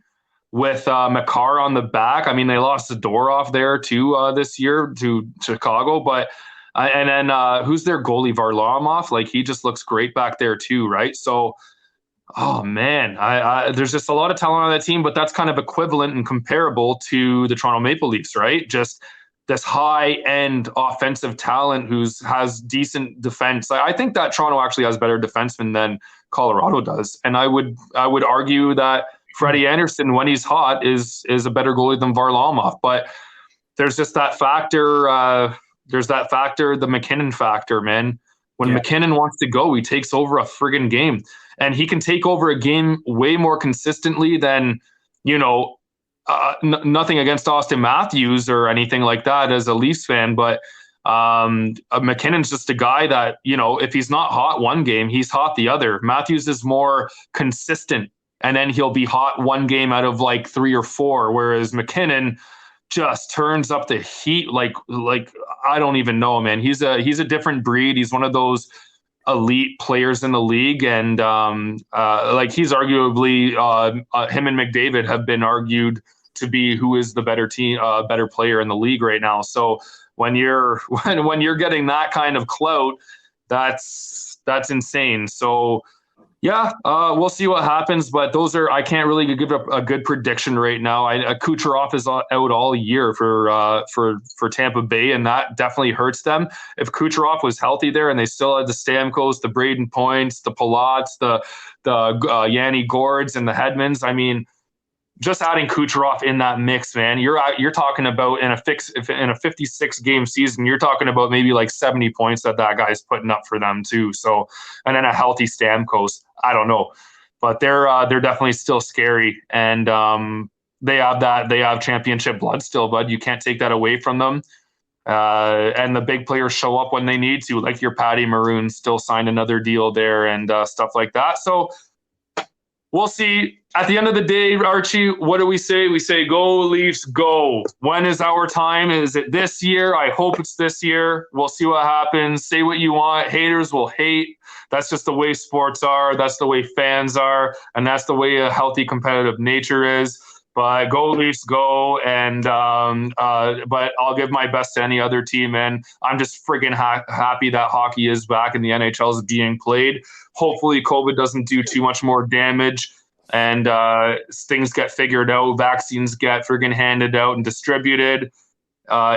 S2: with Makar on the back. I mean, they lost Zadorov there too this year to Chicago, but and then who's their goalie, Varlamov? Like, he just looks great back there too, right? So Oh man, there's just a lot of talent on that team, but that's kind of equivalent and comparable to the Toronto Maple Leafs, right? Just this high end offensive talent has decent defense. I think that Toronto actually has better defensemen than Colorado does, and I would argue that Freddie Anderson, when he's hot, is a better goalie than Varlamov. But there's just that factor. There's that factor, the McKinnon factor, man. When McKinnon wants to go, he takes over a friggin' game. And he can take over a game way more consistently than, nothing against Austin Matthews or anything like that as a Leafs fan. But McKinnon's just a guy that, if he's not hot one game, he's hot the other. Matthews is more consistent, and then he'll be hot one game out of like 3 or 4, whereas McKinnon just turns up the heat like I don't even know, man. He's a different breed. He's one of those elite players in the league, and he's arguably him and McDavid have been argued to be who is the better player in the league right now. So when you're getting that kind of clout, that's insane. So yeah, we'll see what happens, but I can't really give a good prediction right now. Kucherov is out all year for Tampa Bay, and that definitely hurts them. If Kucherov was healthy there and they still had the Stamkos, the Braden Points, the Palots, the Yanni Gourds, and the Hedmans, I mean, just adding Kucherov in that mix, man, you're talking about in a 56 game season, you're talking about maybe like 70 points that guy's putting up for them too. So, and then a healthy Stamkos, I don't know, but they're definitely still scary, and they have championship blood still, bud. You can't take that away from them. And the big players show up when they need to, like your Patty Maroon still signed another deal there and stuff like that. So we'll see. At the end of the day, Archie, what do we say? We say, go Leafs, go. When is our time? Is it this year? I hope it's this year. We'll see what happens. Say what you want. Haters will hate. That's just the way sports are. That's the way fans are. And that's the way a healthy competitive nature is. But go Leafs, go. And but I'll give my best to any other team. And I'm just friggin' happy that hockey is back and the NHL is being played. Hopefully COVID doesn't do too much more damage, and things get figured out. Vaccines get friggin' handed out and distributed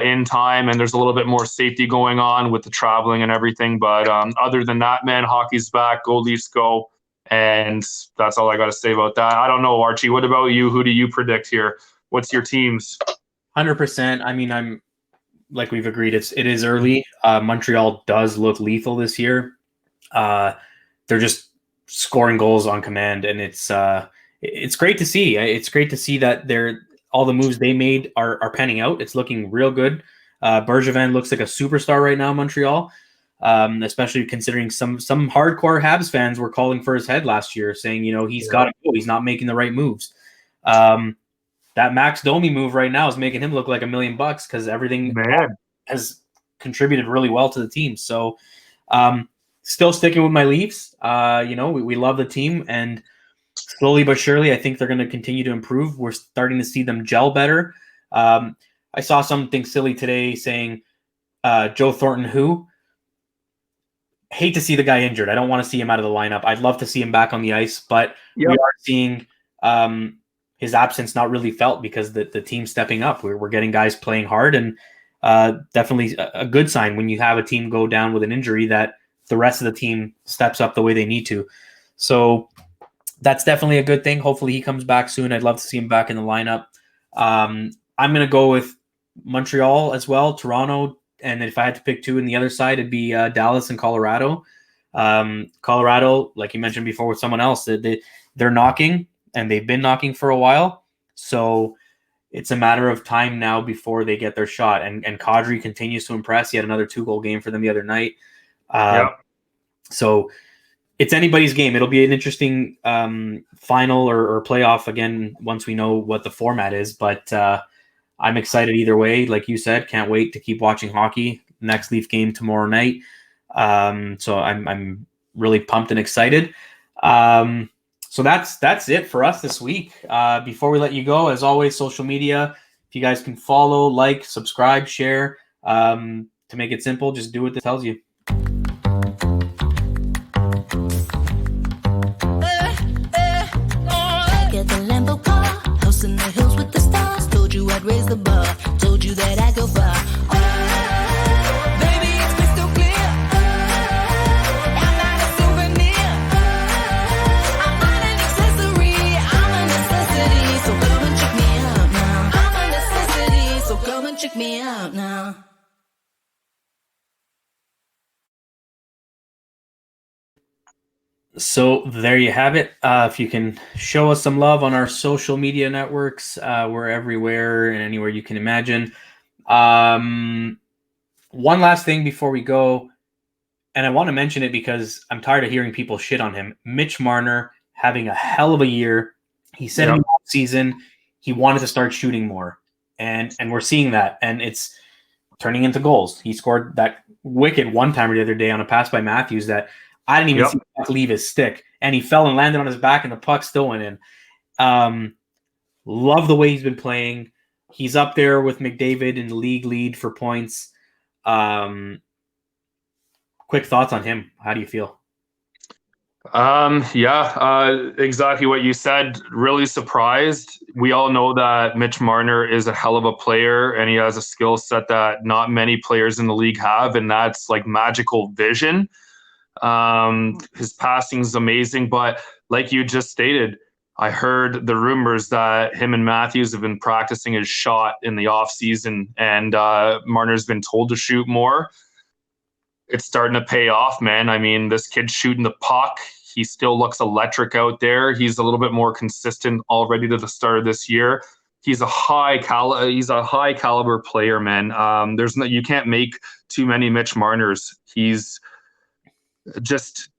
S2: in time, and there's a little bit more safety going on with the traveling and everything. But other than that, man, hockey's back. Go Leafs, go. And that's all I got to say about that. I don't know, Archie. What about you? Who do you predict here? What's your teams?
S1: 100%. I mean, I'm like we've agreed. It is early. Montreal does look lethal this year. They're just scoring goals on command, and it's great to see. It's great to see that all the moves they made are panning out. It's looking real good. Bergevin looks like a superstar right now in Montreal. Especially considering some hardcore Habs fans were calling for his head last year, saying, he's got to go. He's not making the right moves. That Max Domi move right now is making him look like $1 million because everything has contributed really well to the team. So still sticking with my Leafs. We love the team, and slowly but surely, I think they're going to continue to improve. We're starting to see them gel better. I saw something silly today saying Joe Thornton, who hate to see the guy injured. I don't want to see him out of the lineup. I'd love to see him back on the ice, but we are seeing his absence not really felt because the team's stepping up. We're getting guys playing hard, and definitely a good sign when you have a team go down with an injury that the rest of the team steps up the way they need to. So that's definitely a good thing. Hopefully he comes back soon. I'd love to see him back in the lineup. I'm going to go with Montreal as well, Toronto, and if I had to pick two on the other side, it'd be Dallas and Colorado. Colorado, like you mentioned before with someone else, they're knocking, and they've been knocking for a while. So it's a matter of time now before they get their shot. And Kadri continues to impress. He had another 2-goal game for them the other night. So it's anybody's game. It'll be an interesting final or playoff again once we know what the format is. But I'm excited either way. Like you said, can't wait to keep watching hockey. Next Leaf game tomorrow night. So I'm really pumped and excited. So that's it for us this week. Before we let you go, as always, social media. If you guys can follow, like, subscribe, share. To make it simple, just do what it tells you.
S3: with the stars. Told you I'd raise the bar. Told you that I'd go far. Oh, baby, it's crystal clear. I'm not a souvenir. I'm not an accessory. I'm a necessity. So come and check me out now. I'm a necessity. So come and check me out now.
S1: So there you have it. If you can show us some love on our social media networks, we're everywhere and anywhere you can imagine. One last thing before we go, and I want to mention it because I'm tired of hearing people shit on him. Mitch Marner having a hell of a year. He said in the season he wanted to start shooting more, and we're seeing that, and it's turning into goals. He scored that wicked one-timer the other day on a pass by Matthews that I didn't even see the puck leave his stick, and he fell and landed on his back, and the puck still went in. Love the way he's been playing. He's up there with McDavid in the league lead for points. Quick thoughts on him. How do you feel?
S2: Exactly what you said. Really surprised. We all know that Mitch Marner is a hell of a player, and he has a skill set that not many players in the league have, and that's like magical vision. His passing is amazing, but like you just stated, I heard the rumors that him and Matthews have been practicing his shot in the off season, and Marner's been told to shoot more. It's starting to pay off, man. I mean, this kid's shooting the puck. He still looks electric out there. He's a little bit more consistent already to the start of this year. He's a high caliber player, man. You can't make too many Mitch Marners. He's just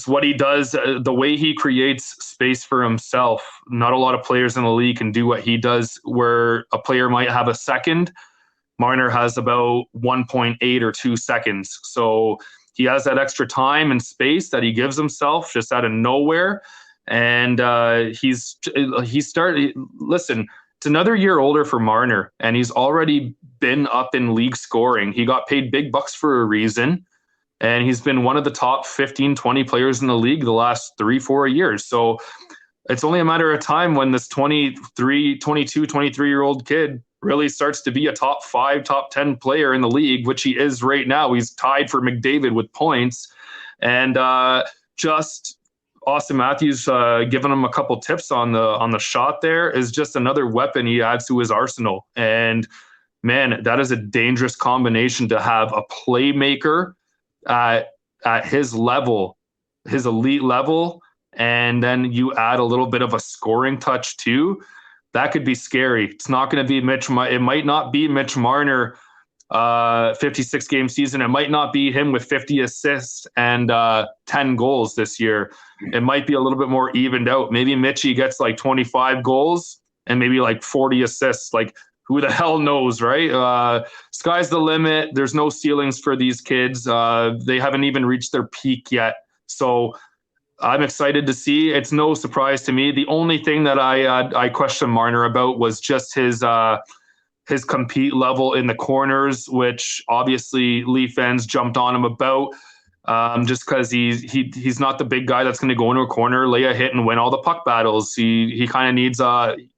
S2: what he does, the way he creates space for himself. Not a lot of players in the league can do what he does, where a player might have a second. Marner has about 1.8 or 2 seconds. So he has that extra time and space that he gives himself just out of nowhere. And he started, listen, it's another year older for Marner, and he's already been up in league scoring. He got paid big bucks for a reason, and he's been one of the top 15, 20 players in the league the last 3-4 years. So it's only a matter of time when this 22, 23-year-old kid really starts to be a top 5, top 10 player in the league, which he is right now. He's tied for McDavid with points. And just Austin Matthews giving him a couple tips on the shot there is just another weapon he adds to his arsenal. And man, that is a dangerous combination to have a playmaker at his level, his elite level, and then you add a little bit of a scoring touch too. That could be scary. It's not going to be Mitch. It might not be Mitch Marner, 56-game season. It might not be him with 50 assists and 10 goals this year. It might be a little bit more evened out. Maybe Mitchie gets like 25 goals and maybe like 40 assists. Like, who the hell knows, right? Sky's the limit. There's no ceilings for these kids. They haven't even reached their peak yet. So I'm excited to see. It's no surprise to me. The only thing that I questioned Marner about was just his compete level in the corners, which obviously Leaf fans jumped on him about, just because he's not the big guy that's going to go into a corner, lay a hit, and win all the puck battles. He kind of needs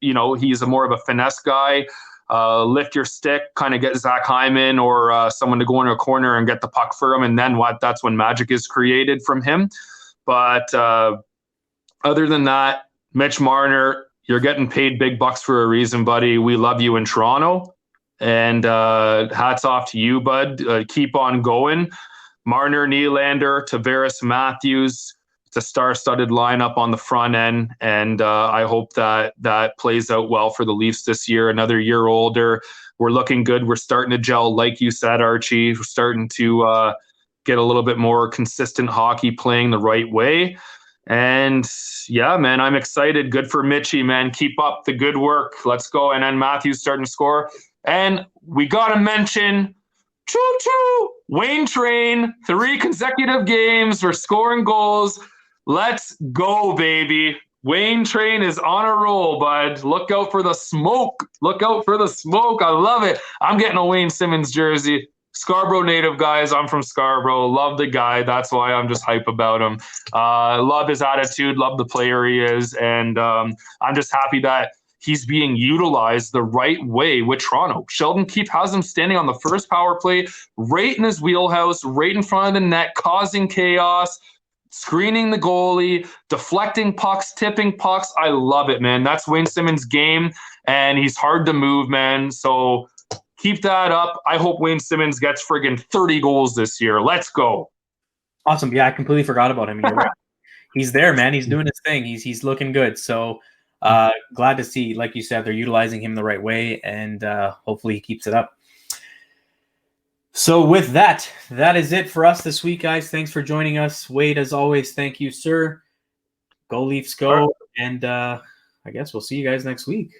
S2: he's more of a finesse guy. Lift your stick, kind of get Zach Hyman or someone to go into a corner and get the puck for him, and then that's when magic is created from him. But other than that, Mitch Marner, you're getting paid big bucks for a reason, buddy. We love you in Toronto. And hats off to you, bud. Keep on going. Marner, Nylander, Tavares, Matthews. It's a star-studded lineup on the front end. And I hope that plays out well for the Leafs this year. Another year older. We're looking good. We're starting to gel, like you said, Archie. We're starting to get a little bit more consistent hockey, playing the right way. And yeah, man, I'm excited. Good for Mitchie, man. Keep up the good work. Let's go. And then Matthews starting to score. And we got to mention, choo-choo, Wayne Train, 3 consecutive games for scoring goals. Let's go, baby. Wayne Train is on a roll, bud. Look out for the smoke. Look out for the smoke. I love it. I'm getting a Wayne Simmons jersey. Scarborough native, guys. I'm from Scarborough. Love the guy. That's why I'm just hype about him. Love his attitude. Love the player he is. And I'm just happy that he's being utilized the right way with Toronto. Sheldon Keefe has him standing on the first power play, right in his wheelhouse, right in front of the net, causing chaos, screening the goalie, deflecting pucks, tipping pucks. I love it, man. That's Wayne Simmons' game, and he's hard to move, man. So keep that up. I hope Wayne Simmons gets friggin' 30 goals this year. Let's go.
S1: Awesome. Yeah, I completely forgot about him. You're right. He's there, man. He's doing his thing. He's looking good. So glad to see, like you said, they're utilizing him the right way, and hopefully he keeps it up. So with that is it for us this week, guys. Thanks for joining us. Wade, as always, thank you, sir. Go Leafs, go. And I guess we'll see you guys next week.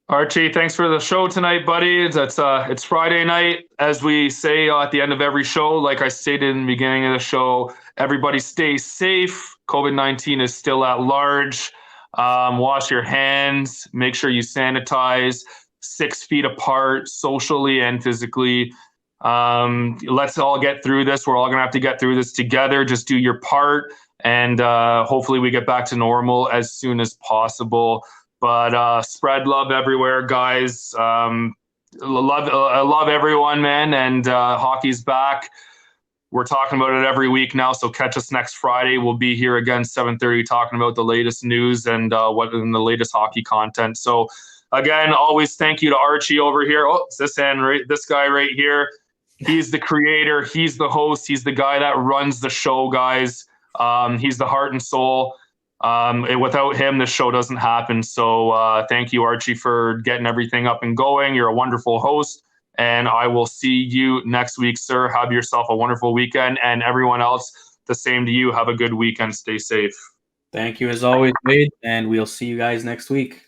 S2: Archie, thanks for the show tonight, buddy. It's Friday night, as we say at the end of every show. Like I stated in the beginning of the show, everybody stay safe. COVID-19 is still at large. Wash your hands. Make sure you sanitize. 6 feet apart, socially and physically. Let's all get through this. We're all going to have to get through this together. Just do your part, and hopefully we get back to normal as soon as possible. But spread love everywhere, guys. I love everyone, man, and hockey's back. We're talking about it every week now, so catch us next Friday. We'll be here again 7:30 talking about the latest news and what in the latest hockey content. So again, always thank you to Archie over here. Oh, it's this guy right here. He's the creator. He's the host. He's the guy that runs the show, guys. He's the heart and soul. Without him, the show doesn't happen. So thank you, Archie, for getting everything up and going. You're a wonderful host. And I will see you next week, sir. Have yourself a wonderful weekend. And everyone else, the same to you. Have a good weekend. Stay safe.
S1: Thank you, as always, Wade. And we'll see you guys next week.